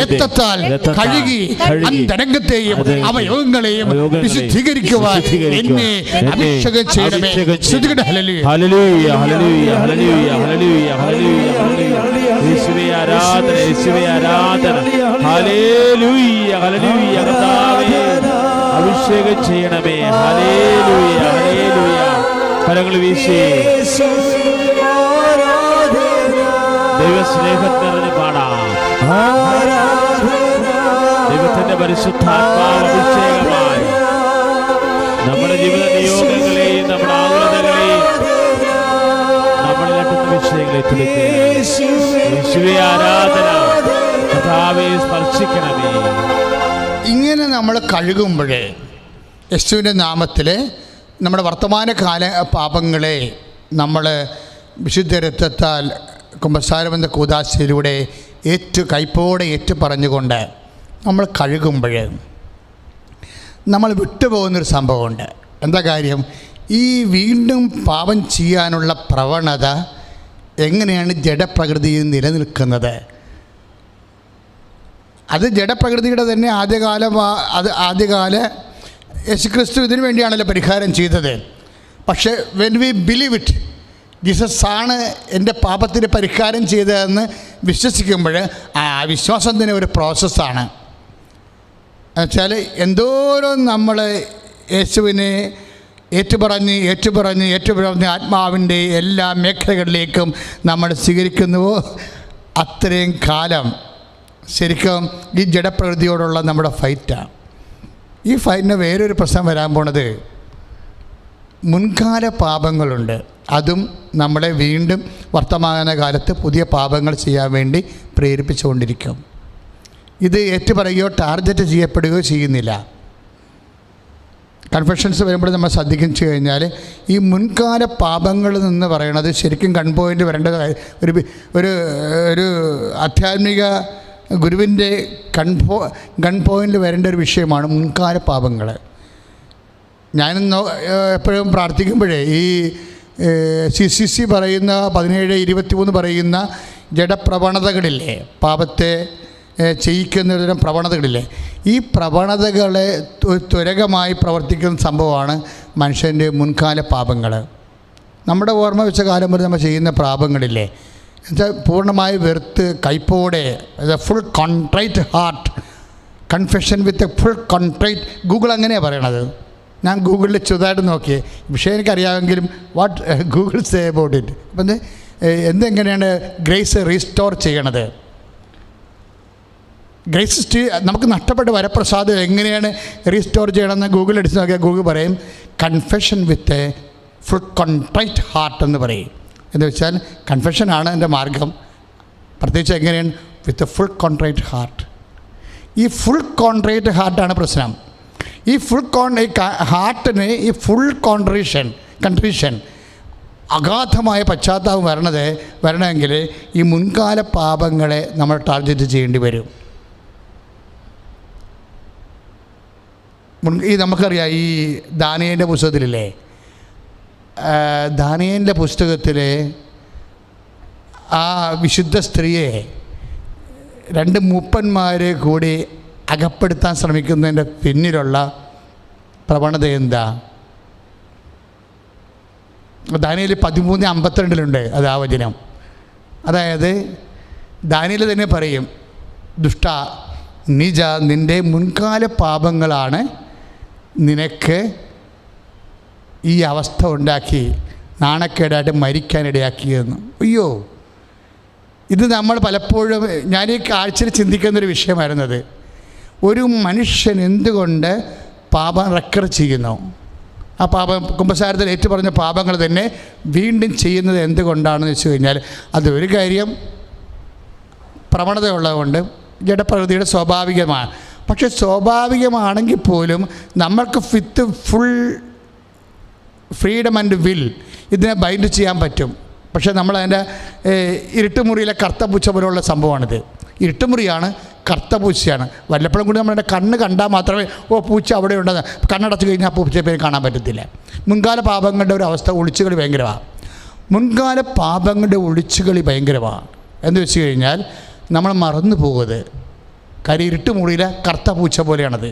രക്തത്താൽ കഴുകി അന്തരംഗത്തെയും അവയവങ്ങളെയും വിശുദ്ധീകരിക്കുവാൻ എന്നെ അഭിഷേകം ചെയ്യണമേ. ഹല്ലേലൂയ, ഹല്ലേലൂയ, ഹല്ലേലൂയ, ഹല്ലേലൂയ, ഹല്ലേലൂയ. യേശുവേ ആരാധന, യേശുവേ ആരാധന. Hallelujah, hallelujah. കർത്താവേ അഭിഷേകം ചെയ്യണമേ. ഹല്ലേലൂയ, ഹല്ലേലൂയ. കരങ്ങൾ വീശി ദൈവസ്നേഹത്തെ അറിഞ്ഞ് പാടാം. ദൈവത്തിന്റെ പരിശുദ്ധാത്മാവ് അഭിഷേകമായി നമ്മുടെ ജീവിത നിയോഗങ്ങളെയും നമ്മുടെ ആകുലതകളെയും നമ്മൾ നടത്തുന്ന വിഷയങ്ങളെ യേശുവേ ആരാധന. കർത്താവേ സ്പർശിക്കണമേ. ഇങ്ങനെ നമ്മൾ കഴുകുമ്പോഴേ യേശുവിൻ്റെ നാമത്തിൽ നമ്മുടെ വർത്തമാനകാല പാപങ്ങളെ നമ്മൾ വിശുദ്ധ രക്തത്താൽ കുമ്പസാരമെന്ന കൂദാശയിലൂടെ കൈപ്പോടെ പറഞ്ഞുകൊണ്ട് നമ്മൾ കഴുകുമ്പോൾ നമ്മൾ വിട്ടുപോകുന്നൊരു സംഭവമുണ്ട്. എന്താ കാര്യം? ഈ വീണ്ടും പാപം ചെയ്യാനുള്ള പ്രവണത എങ്ങനെയാണ് ജഡപ്രകൃതിയിൽ നിലനിൽക്കുന്നത്? അത് ജഡപ്രകൃതിയുടെ തന്നെ ആദ്യകാല യേശുക്രിസ്തു ഇതിനു വേണ്ടിയാണല്ലോ പരിഹാരം ചെയ്തത്. പക്ഷേ when we believe it, Jesus ആണ് എൻ്റെ പാപത്തിന് പരിഹാരം ചെയ്തതെന്ന് വിശ്വസിക്കുമ്പോൾ ആ വിശ്വാസം തന്നെ ഒരു പ്രോസസ്സാണ്. എന്നുവെച്ചാൽ എന്തോരം നമ്മൾ യേശുവിനെ ഏറ്റുപറഞ്ഞ് ആത്മാവിൻ്റെ എല്ലാ മേഖലകളിലേക്കും നമ്മൾ സ്വീകരിക്കുന്നുവോ അത്രയും കാലം ശരിക്കും ഈ ജഡപ്രകൃതിയോടുള്ള നമ്മുടെ ഫൈറ്റാണ്. ഈ ഫൈറ്റിന് വേറൊരു പ്രശ്നം വരാൻ പോണത് മുൻകാല പാപങ്ങളുണ്ട്. അതും നമ്മളെ വീണ്ടും വർത്തമാനകാലത്ത് പുതിയ പാപങ്ങൾ ചെയ്യാൻ വേണ്ടി പ്രേരിപ്പിച്ചുകൊണ്ടിരിക്കും. ഇത് ഏറ്റുപറയുകയോ ടാർഗറ്റ് ചെയ്യപ്പെടുകയോ ചെയ്യുന്നില്ല. കൺഫെഷൻസ് വരുമ്പോൾ നമ്മൾ ശ്രദ്ധിച്ചു കഴിഞ്ഞാൽ ഈ മുൻകാല പാപങ്ങൾ എന്ന് പറയുന്നത് ശരിക്കും ഗൺ പോയിൻ്റ് വരേണ്ട ഒരു ആധ്യാത്മിക ഗുരുവിൻ്റെ ഗൺ പോയിൻ്റിൽ വരേണ്ട ഒരു വിഷയമാണ് മുൻകാല പാപങ്ങൾ. ഞാനിന്ന് എപ്പോഴും പ്രാർത്ഥിക്കുമ്പോഴേ ഈ CCC പറയുന്ന 17:23 പറയുന്ന ജഡപ്രവണതകളില്ലേ, പാപത്തെ ചെയ്യിക്കുന്നൊരു പ്രവണതകളില്ലേ, ഈ പ്രവണതകളെ ത്വരകമായി പ്രവർത്തിക്കുന്ന സംഭവമാണ് മനുഷ്യൻ്റെ മുൻകാല പാപങ്ങൾ. നമ്മുടെ ഓർമ്മ വെച്ച കാലം വരെ നമ്മൾ ചെയ്യുന്ന പാപങ്ങളില്ലേ, എന്നുവെച്ചാൽ പൂർണ്ണമായി വെറുത്ത് കൈപ്പോടെ, full contrite heart, confession with a full contrite. Google അങ്ങനെയാണ് പറയണത്. ഞാൻ ഗൂഗിളിൽ ചെറുതായിട്ട് നോക്കിയേ, വിഷയം എനിക്കറിയാമെങ്കിലും what Google say about it. അപ്പം എന്തെങ്ങനെയാണ് ഗ്രേസ് റീസ്റ്റോർ ചെയ്യണത്? ഗ്രേസ് നമുക്ക് നഷ്ടപ്പെട്ട വരപ്രസാദം എങ്ങനെയാണ് റീസ്റ്റോർ ചെയ്യണമെന്ന് ഗൂഗിൾ എടുത്ത് നോക്കിയാൽ ഗൂഗിൾ പറയും confession with a full contrite heart എന്ന് പറയും. എന്ന് വെച്ചാൽ കൺഫെഷനാണ് എൻ്റെ മാർഗം. പ്രത്യേകിച്ച് എങ്ങനെയാണ്? വിത്ത് എ ഫുൾ കോൺട്രൈറ്റ് ഹാർട്ട്. ഈ ഫുൾ കോൺട്രൈറ്റ് ഹാർട്ടാണ് പ്രശ്നം. ഈ ഹാർട്ടിന് ഈ ഫുൾ കൺട്രീഷൻ അഗാധമായ പശ്ചാത്താപം വരണമെങ്കിൽ ഈ മുൻകാല പാപങ്ങളെ നമ്മൾ ടാർഗറ്റ് ചെയ്യേണ്ടി വരും. നമുക്കറിയാം, ഈ ദാനിയേലിൻ്റെ പുസ്തകത്തിലില്ലേ, ദാനിയേലിൻ്റെ പുസ്തകത്തിൽ ആ വിശുദ്ധ സ്ത്രീയെ 2 മൂപ്പന്മാർ കൂടി അകപ്പെടുത്താൻ ശ്രമിക്കുന്നതിൻ്റെ പിന്നിലുള്ള പ്രവണത എന്താ? ദാനിയേൽ 13:52 അത് ആ വചനം. അതായത് ദാനിയേൽ തന്നെ പറയും, ദുഷ്ട നീജ, നിൻ്റെ മുൻകാല പാപങ്ങളാണ് നിനക്ക് ഈ അവസ്ഥ ഉണ്ടാക്കി നാണക്കേടായിട്ട് മരിക്കാനിടയാക്കിയതെന്ന്. അയ്യോ, ഇത് നമ്മൾ പലപ്പോഴും, ഞാൻ ഈ ആഴ്ചയിൽ ചിന്തിക്കുന്നൊരു വിഷയമായിരുന്നത്, ഒരു മനുഷ്യൻ എന്തുകൊണ്ട് പാപം റെക്കർ ചെയ്യുന്നു? ആ പാപം കുമ്പസാരത്തിൽ ഏറ്റു പറഞ്ഞ പാപങ്ങൾ തന്നെ വീണ്ടും ചെയ്യുന്നത് എന്തുകൊണ്ടാണെന്ന് വെച്ച് കഴിഞ്ഞാൽ, അതൊരു കാര്യം പ്രവണതയുള്ളതുകൊണ്ട്, ജഡപ്രകൃതിയുടെ സ്വാഭാവികമാണ്. പക്ഷെ സ്വാഭാവികമാണെങ്കിൽ പോലും നമ്മൾക്ക് with full freedom and will ഇതിനെ ബൈൻഡ് ചെയ്യാൻ പറ്റും. പക്ഷേ നമ്മളതിൻ്റെ ഇരുട്ടുമുറിയിലെ കറുത്തപൂച്ച പോലുള്ള സംഭവമാണിത്. ഇരുട്ടുമുറിയാണ്, കറുത്തപൂച്ചയാണ്. വല്ലപ്പോഴും കൂടി നമ്മളുടെ കണ്ണ് കണ്ടാൽ മാത്രമേ പൂച്ച അവിടെ ഉണ്ടെന്ന്, കണ്ണടച്ച് കഴിഞ്ഞാൽ ആ പൂച്ചയെ പേര് കാണാൻ പറ്റത്തില്ല. മുൻകാല പാപങ്ങളുടെ ഒരു അവസ്ഥ, ഒളിച്ചുകളി ഭയങ്കരമാണ്. മുൻകാല പാപങ്ങളുടെ ഒളിച്ചുകളി ഭയങ്കരമാണ് എന്ന് വെച്ച് കഴിഞ്ഞാൽ നമ്മൾ മറന്നു പോകുന്നത്. കാര്യം ഇരുട്ടുമുറിയിലെ കറുത്ത പൂച്ച പോലെയാണത്.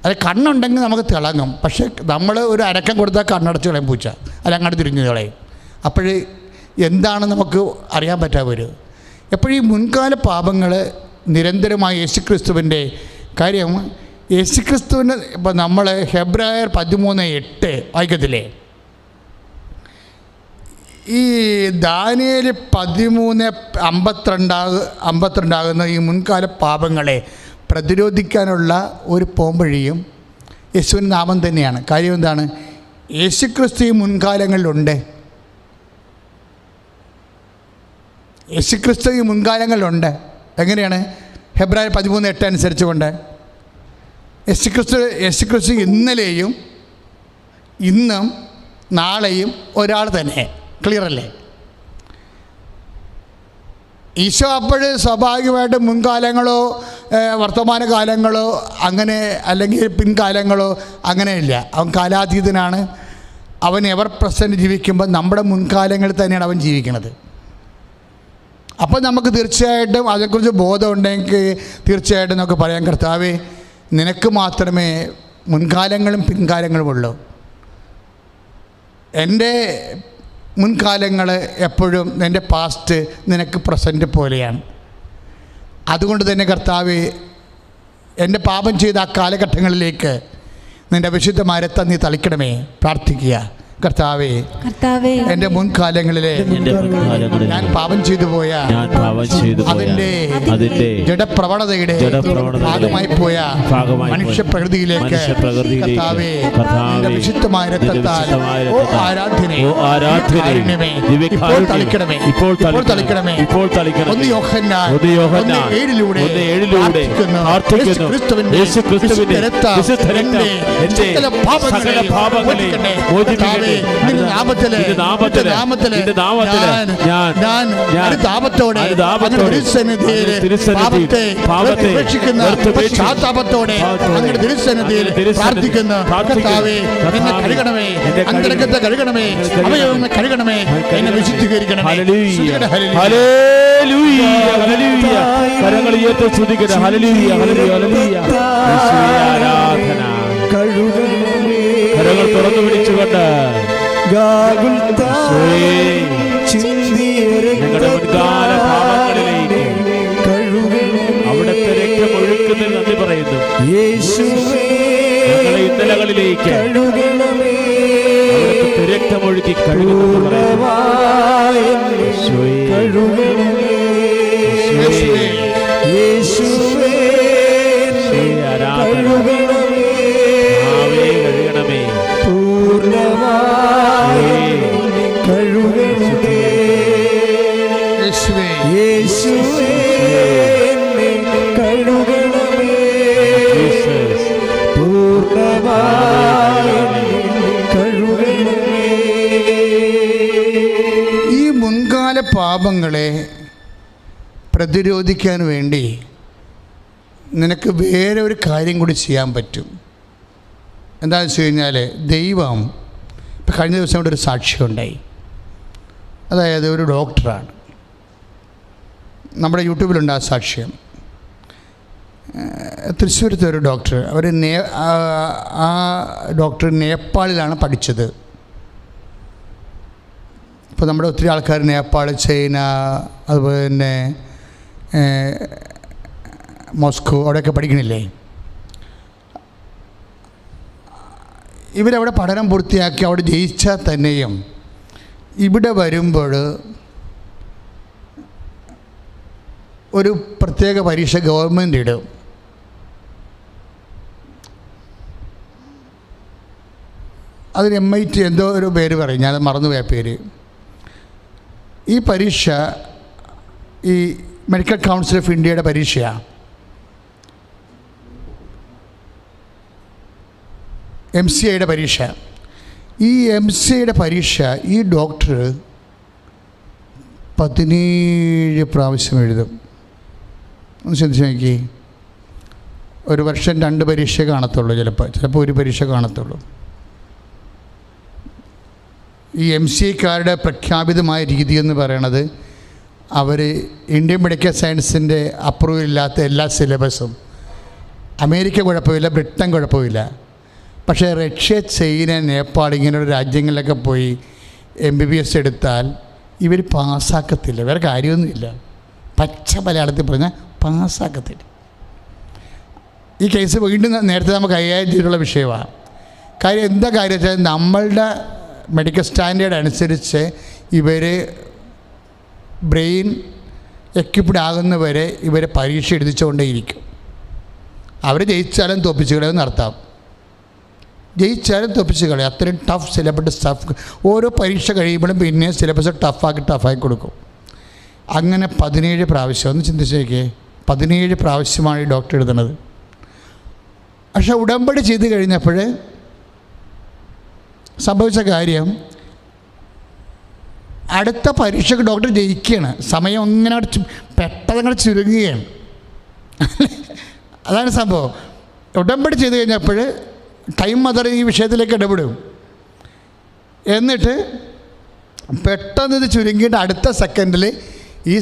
അത് കണ്ണുണ്ടെങ്കിൽ നമുക്ക് തിളങ്ങും, പക്ഷേ നമ്മൾ ഒരു അരക്കം കൊടുത്താൽ കണ്ണടച്ച് കളയും പൂച്ച, അല്ല അങ്ങോട്ട് തിരിഞ്ഞു കളയും. അപ്പോഴേ എന്താണ് നമുക്ക് അറിയാൻ പറ്റാതെ വരും. എപ്പോഴും ഈ മുൻകാല പാപങ്ങൾ നിരന്തരമായി യേശുക്രിസ്തുവിൻ്റെ കാര്യം, യേശുക്രിസ്തുവിന് ഇപ്പം നമ്മൾ ഹെബ്രായർ 13:8 വായിക്കത്തില്ലേ? ഈ ദാനിയേൽ 13:52 ഈ മുൻകാല പാപങ്ങളെ പ്രതിരോധിക്കാനുള്ള ഒരു പോംവഴിയും യേശുവിൻ്റെ നാമം തന്നെയാണ്. കാര്യം എന്താണ്? യേശുക്രിസ്തു ഈ മുൻകാലങ്ങളിലുണ്ട്. യേശുക്രിസ്തു ഈ മുൻകാലങ്ങളിലുണ്ട്. എങ്ങനെയാണ്? ഹെബ്രായർ 13:8 അനുസരിച്ച് കൊണ്ട് യേശുക്രിസ്തു ഇന്നലെയും ഇന്നും നാളെയും ഒരാൾ തന്നെ. ക്ലിയർ അല്ലേ? ഈശോ അപ്പോൾ സ്വാഭാവികമായിട്ട് മുൻകാലങ്ങളോ വർത്തമാനകാലങ്ങളോ അങ്ങനെ അല്ലെങ്കിൽ പിൻകാലങ്ങളോ അങ്ങനെയില്ല. അവൻ കാലാതീതനാണ്. അവൻ എവർ പ്രസൻറ്റ് ജീവിക്കുമ്പോൾ നമ്മുടെ മുൻകാലങ്ങളിൽ തന്നെയാണ് അവൻ ജീവിക്കുന്നത്. അപ്പോൾ നമുക്ക് തീർച്ചയായിട്ടും അതേക്കുറിച്ച് ബോധമുണ്ടെങ്കിൽ തീർച്ചയായിട്ടും നമുക്ക് പറയാൻ, കർത്താവേ, നിനക്ക് മാത്രമേ മുൻകാലങ്ങളും പിൻകാലങ്ങളും ഉള്ളൂ. എൻ്റെ മുൻകാലങ്ങൾ എപ്പോഴും എൻ്റെ പാസ്റ്റ് നിനക്ക് പ്രസൻറ്റ് പോലെയാണ്. അതുകൊണ്ട് തന്നെ കർത്താവേ, എൻ്റെ പാപം ചെയ്ത ആ കാലഘട്ടങ്ങളിലേക്ക് നിൻ്റെ വിശുദ്ധമായ രക്തം നീ തളിക്കണമേ. പ്രാർത്ഥിക്കുക. കർത്താവേ, എൻ്റെ മുൻകാലങ്ങളിലെ ഞാൻ പാപം ചെയ്തു പോയ അതിൻ്റെ ജഡപ്രവണതയുടെ ഭാഗമായി പോയ മനുഷ്യ പ്രകൃതിയിലേക്ക് കർത്താവേ, നിന്റെ വിശുദ്ധമായ രക്തത്താൽ ആരാധനയെ ഇപ്പോൾ തളിക്കണമേ. ഇപ്പോൾ തളിക്കണമേ. 1 യോഹന്നാൻ 7:7 ക്രിസ്തുവിന്റെ രക്തം എൻ്റെ സകല പാപങ്ങളെ മോചിപ്പിക്കട്ടെ. നിന്റെ നാമത്തിലെ പാപത്തെ ഉപേക്ഷിക്കുന്ന പശ്ചാത്താപത്തോടെ അങ്ങയുടെ തിരുസന്നിധിയിൽ പ്രാർത്ഥിക്കുന്ന കർത്താവേ, എന്നെ കഴുകണമേ, അന്തരംഗത്തെ കഴുകണമേ, അവയവങ്ങൾ കഴുകണമേ, എന്നെ വിശുദ്ധീകരിക്കണമേ. കരങ്ങൾ ഉയർത്തി സ്തുതിക്കട്ടെ. ഹല്ലേലൂയ, ഹല്ലേലൂയ, ഹല്ലേലൂയ. കരങ്ങൾ തുറന്നു പിടിച്ചുകൊണ്ട് ഞങ്ങളുടെ മുൻകാല പാപങ്ങളിലേക്ക് അവിടുത്തെ രക്തമൊഴുക്കുന്നതിൽ നന്ദി പറയുന്നു. ഞങ്ങളെ ഇന്നലകളിലേക്ക് അവിടുത്തെ രക്തമൊഴുക്കി കഴുകുന്നു പറയുന്നു. കഴുകണമേ ഈ മുൻകാല പാപങ്ങളെ പ്രതിരോധിക്കാൻ വേണ്ടി നിനക്ക് വേറെ ഒരു കാര്യം കൂടി ചെയ്യാൻ പറ്റും. എന്താണെന്ന് വെച്ച് കഴിഞ്ഞാൽ, ദൈവം ഇപ്പം കഴിഞ്ഞ ദിവസം ഇവിടെ ഒരു സാക്ഷ്യമുണ്ടായി. അതായത് ഒരു ഡോക്ടറാണ്, നമ്മുടെ യൂട്യൂബിലുണ്ട് ആ സാക്ഷ്യം. തൃശ്ശൂരത്തെ ഒരു ഡോക്ടർ, അവർ ആ ഡോക്ടർ നേപ്പാളിലാണ് പഠിച്ചത്. ഇപ്പോൾ നമ്മുടെ ഒത്തിരി ആൾക്കാർ നേപ്പാൾ, ചൈന, അതുപോലെ തന്നെ മോസ്കോ അവിടെയൊക്കെ പഠിക്കണില്ലേ. ഇവരവിടെ പഠനം പൂർത്തിയാക്കി അവിടെ ജയിച്ചാൽ തന്നെയും ഇവിടെ വരുമ്പോൾ ഒരു പ്രത്യേക പരീക്ഷ ഗവൺമെൻറ് ഇടും. അതിന് MIT എന്തോ ഒരു പേര് പറയും, ഞാൻ മറന്നുപോയ പേര്. ഈ പരീക്ഷ ഈ മെഡിക്കൽ കൗൺസിൽ ഓഫ് ഇന്ത്യയുടെ പരീക്ഷയാണ്. MCIയുടെ പരീക്ഷ. ഈ MCIയുടെ പരീക്ഷ ഈ ഡോക്ടർ 17 പ്രാവശ്യം എഴുതും. ഒന്ന് ചിന്തിച്ച് നോക്കി. ഒരു വർഷം 2 പരീക്ഷ കാണത്തുള്ളൂ, ചിലപ്പോൾ ഒരു പരീക്ഷ കാണത്തുള്ളൂ. ഈ MCIക്കാരുടെ പ്രഖ്യാപിതമായ രീതി എന്ന് പറയണത്, അവർ ഇന്ത്യൻ മെഡിക്കൽ സയൻസിൻ്റെ അപ്രൂവൽ ഇല്ലാത്ത എല്ലാ സിലബസും, അമേരിക്ക കുഴപ്പമില്ല, ബ്രിട്ടൻ കുഴപ്പമില്ല, പക്ഷേ റഷ്യ, ചൈന, നേപ്പാൾ ഇങ്ങനെയുള്ള രാജ്യങ്ങളിലൊക്കെ പോയി MBBS എടുത്താൽ ഇവർ പാസ്സാക്കത്തില്ല. വേറെ കാര്യമൊന്നുമില്ല, പച്ച മലയാളത്തിൽ പറഞ്ഞാൽ പാസ്സാക്കത്തില്ല. ഈ കേസ് വീണ്ടും നേരത്തെ നമുക്ക് കൈകാര്യം ചെയ്തിട്ടുള്ള വിഷയമാണ്. കാര്യം എന്താ കാര്യം വെച്ചാൽ, നമ്മളുടെ മെഡിക്കൽ സ്റ്റാൻഡേർഡ് അനുസരിച്ച് ഇവർ ബ്രെയിൻ എക്യുപ്ഡ് ആകുന്നവരെ ഇവരെ പരീക്ഷ എഴുതിച്ചുകൊണ്ടേയിരിക്കും. അവർ ജയിച്ചാലും തോപ്പിച്ച് കളയും നടത്താം, ജയിച്ചാലും തോപ്പിച്ച് കളയും. അത്രയും ടഫ് സിലബസ്, ടഫ്. ഓരോ പരീക്ഷ കഴിയുമ്പോഴും പിന്നെ സിലബസ് ടഫാക്കി കൊടുക്കും. അങ്ങനെ 17 പ്രാവശ്യം. ഒന്ന് ചിന്തിച്ചേക്കേ, 17 പ്രാവശ്യമാണ് ഈ ഡോക്ടർ എഴുതുന്നത്. പക്ഷെ ഉടമ്പടി ചെയ്ത് കഴിഞ്ഞപ്പോൾ സംഭവിച്ച കാര്യം, അടുത്ത പരീക്ഷയ്ക്ക് ഡോക്ടർ ജയിക്കുകയാണ്. സമയം അങ്ങനെ പെട്ടെന്ന് ചുരുങ്ങുകയാണ്. അതാണ് സംഭവം. ഉടമ്പടി ചെയ്ത് കഴിഞ്ഞപ്പോൾ ടൈം മദർ ഈ വിഷയത്തിലേക്ക് ഇടപെടും. എന്നിട്ട് പെട്ടെന്ന് ഇത് ചുരുങ്ങിയിട്ട് അടുത്ത സെക്കൻഡിൽ ഈ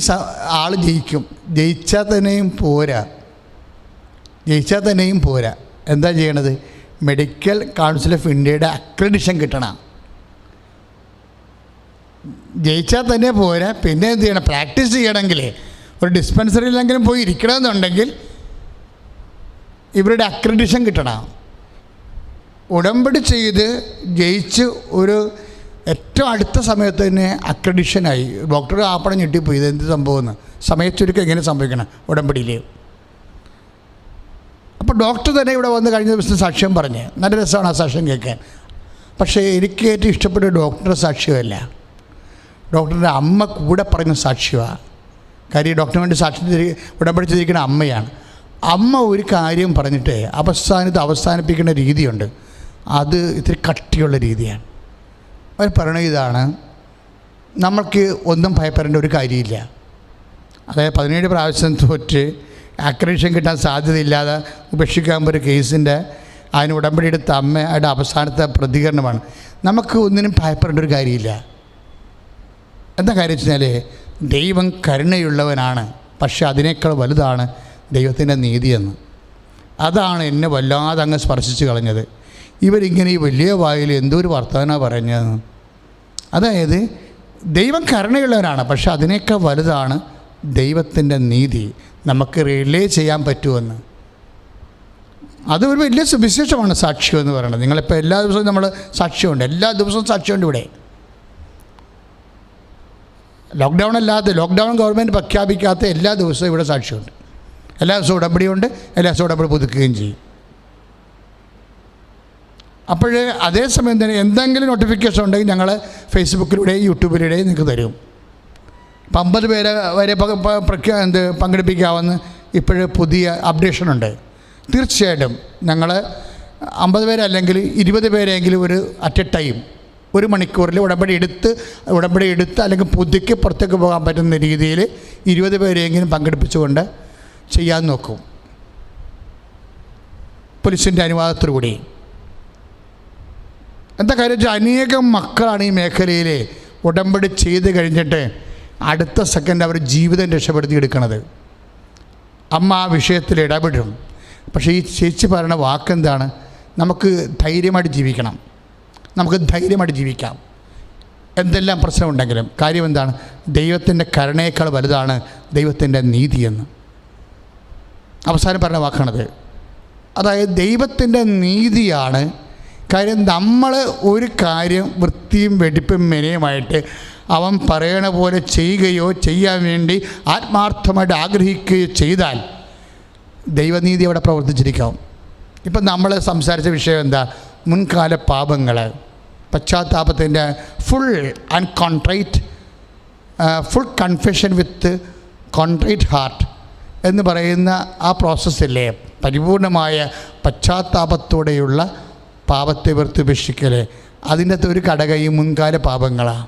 ആൾ ജയിക്കും. ജയിച്ചാൽ തന്നെയും പോരാ. എന്താ ചെയ്യണത്? മെഡിക്കൽ കൗൺസിൽ ഓഫ് ഇന്ത്യയുടെ അക്രഡിഷൻ കിട്ടണം. ജയിച്ചാൽ തന്നെ പോരാ, പിന്നെ എന്ത് ചെയ്യണം? പ്രാക്ടീസ് ചെയ്യണമെങ്കിൽ ഒരു ഡിസ്പെൻസറിയിലെങ്കിലും പോയി ഇരിക്കണമെന്നുണ്ടെങ്കിൽ ഇവരുടെ അക്രഡിഷൻ കിട്ടണം. ഉടമ്പടി ചെയ്ത് ജയിച്ച് ഒരു ഏറ്റവും അടുത്ത സമയത്ത് തന്നെ അക്രഡിഷനായി. ഡോക്ടർ ആപ്പണം ഞെട്ടിപ്പോയി, ഇതെന്ത് സംഭവമെന്ന്. സമയച്ചൊരുക്കം എങ്ങനെ സംഭവിക്കണം ഉടമ്പടിയിൽ. അപ്പോൾ ഡോക്ടർ തന്നെ ഇവിടെ വന്ന് കഴിഞ്ഞ ദിവസം സാക്ഷ്യം പറഞ്ഞ്, നല്ല രസമാണ് ആ സാക്ഷ്യം കേൾക്കാൻ. പക്ഷേ എനിക്ക് ഏറ്റവും ഇഷ്ടപ്പെട്ട ഡോക്ടറുടെ സാക്ഷ്യമല്ല, ഡോക്ടറിൻ്റെ അമ്മ കൂടെ പറഞ്ഞ സാക്ഷ്യമാണ്. കാര്യം ഡോക്ടറിന് വേണ്ടി സാക്ഷ്യം ഉടമ്പടി ചെയ്തിരിക്കുന്ന അമ്മയാണ്. അമ്മ ഒരു കാര്യം പറഞ്ഞിട്ട് അവസാനിപ്പിക്കുന്ന രീതിയുണ്ട്. അത് ഇത്തിരി കട്ടിയുള്ള രീതിയാണ്. അവർ പറയണത് ഇതാണ്: നമ്മൾക്ക് ഒന്നും ഭയപ്പെടേണ്ട ഒരു കാര്യമില്ല. അതായത് 17 പ്രാവശ്യം തോറ്റ് അക്രഡിഷൻ കിട്ടാൻ സാധ്യതയില്ലാതെ ഉപേക്ഷിക്കാൻ ഒരു കേസിൻ്റെ അതിന് ഉടമ്പടി എടുത്ത അമ്മയുടെ അവസാനത്തെ പ്രതികരണമാണ്, നമുക്ക് ഒന്നിനും ഭയപ്പെടേണ്ട ഒരു കാര്യമില്ല. എന്താ കാര്യം വെച്ച് കഴിഞ്ഞാൽ, ദൈവം കരുണയുള്ളവനാണ്, പക്ഷെ അതിനേക്കാൾ വലുതാണ് ദൈവത്തിൻ്റെ നീതിയെന്ന്. അതാണ് എന്നെ വല്ലാതെ അങ്ങ് സ്പർശിച്ച് കളഞ്ഞത്. ഇവരിങ്ങനെ ഈ വലിയ വായിൽ എന്തോ ഒരു വർത്തമാനമാണ് പറഞ്ഞതെന്ന്. അതായത് ദൈവം കരുണയുള്ളവനാണ്, പക്ഷെ അതിനേക്കാൾ വലുതാണ് ദൈവത്തിൻ്റെ നീതി. നമുക്ക് റിലേ ചെയ്യാൻ പറ്റുമെന്ന്, അത് ഒരു വലിയ സുവിശേഷമാണ് സാക്ഷ്യം എന്ന് പറയുന്നത്. നിങ്ങളിപ്പോൾ എല്ലാ ദിവസവും നമ്മൾ സാക്ഷ്യമുണ്ട്, എല്ലാ ദിവസവും സാക്ഷ്യമുണ്ട് ഇവിടെ. ലോക്ക്ഡൗൺ ഗവൺമെൻറ് പ്രഖ്യാപിക്കാത്ത എല്ലാ ദിവസവും ഇവിടെ സാക്ഷ്യമുണ്ട്. എല്ലാ ദിവസവും ഉടമ്പടിയുണ്ട്, എല്ലാ ദിവസവും ഉടമ്പടി പുതുക്കുകയും ചെയ്യും. അപ്പോൾ അതേസമയം തന്നെ എന്തെങ്കിലും നോട്ടിഫിക്കേഷൻ ഉണ്ടെങ്കിൽ ഞങ്ങൾ ഫേസ്ബുക്കിലൂടെയും യൂട്യൂബിലൂടെയും നിങ്ങൾക്ക് തരും. ഇപ്പം 50 പേരെ വരെ പങ്കെടുപ്പിക്കാമെന്ന് ഇപ്പോഴ് പുതിയ അപ്ഡേഷനുണ്ട്. തീർച്ചയായിട്ടും ഞങ്ങൾ 50 പേരല്ലെങ്കിൽ 20 പേരെങ്കിലും ഒരു അറ്റ് എ ടൈം 1 മണിക്കൂറിൽ ഉടമ്പടി എടുത്ത് അല്ലെങ്കിൽ പുതുക്കി പുറത്തേക്ക് പോകാൻ പറ്റുന്ന രീതിയിൽ 20 പേരെങ്കിലും പങ്കെടുപ്പിച്ചുകൊണ്ട് ചെയ്യാൻ നോക്കും, പോലീസിൻ്റെ അനുവാദത്തോടുകൂടി. എന്താ കാര്യം വെച്ചാൽ അനേകം മക്കളാണ് ഈ മേഖലയിൽ ഉടമ്പടി ചെയ്ത് കഴിഞ്ഞിട്ട് അടുത്ത സെക്കൻഡ് അവർ ജീവിതം രക്ഷപ്പെടുത്തിയെടുക്കണത്. അമ്മ ആ വിഷയത്തിൽ ഇടപെടും. പക്ഷേ ഈ ചേച്ചി പറയുന്ന വാക്കെന്താണ്? നമുക്ക് ധൈര്യമായിട്ട് ജീവിക്കണം, നമുക്ക് ധൈര്യമായിട്ട് ജീവിക്കാം എന്തെല്ലാം പ്രശ്നമുണ്ടെങ്കിലും. കാര്യം എന്താണ്? ദൈവത്തിൻ്റെ കരുണയേക്കാൾ വലുതാണ് ദൈവത്തിൻ്റെ നീതിയെന്ന് അവസാനം പറഞ്ഞ വാക്കാണത്. അതായത് ദൈവത്തിൻ്റെ നീതിയാണ്. കാര്യം നമ്മൾ ഒരു കാര്യം വൃത്തിയും വെടിപ്പും മെനയുമായിട്ട് അവൻ പറയണ പോലെ ചെയ്യുകയോ ചെയ്യാൻ വേണ്ടി ആത്മാർത്ഥമായിട്ട് ആഗ്രഹിക്കുകയോ ചെയ്താൽ ദൈവനീതി അവിടെ പ്രവർത്തിച്ചിരിക്കാം. ഇപ്പം നമ്മൾ സംസാരിച്ച വിഷയം എന്താ? മുൻകാല പാപങ്ങൾ, പശ്ചാത്താപത്തിൻ്റെ full and contrite, full confession with contrite heart എന്ന് പറയുന്ന ആ പ്രോസസ്സില്ലേ, പരിപൂർണമായ പശ്ചാത്താപത്തോടെയുള്ള പാപത്തെ വെറുത്തുപേക്ഷിക്കൽ. അതിൻ്റെ അകത്ത് ഒരു ഘടകം ഈ മുൻകാല പാപങ്ങളാണ്.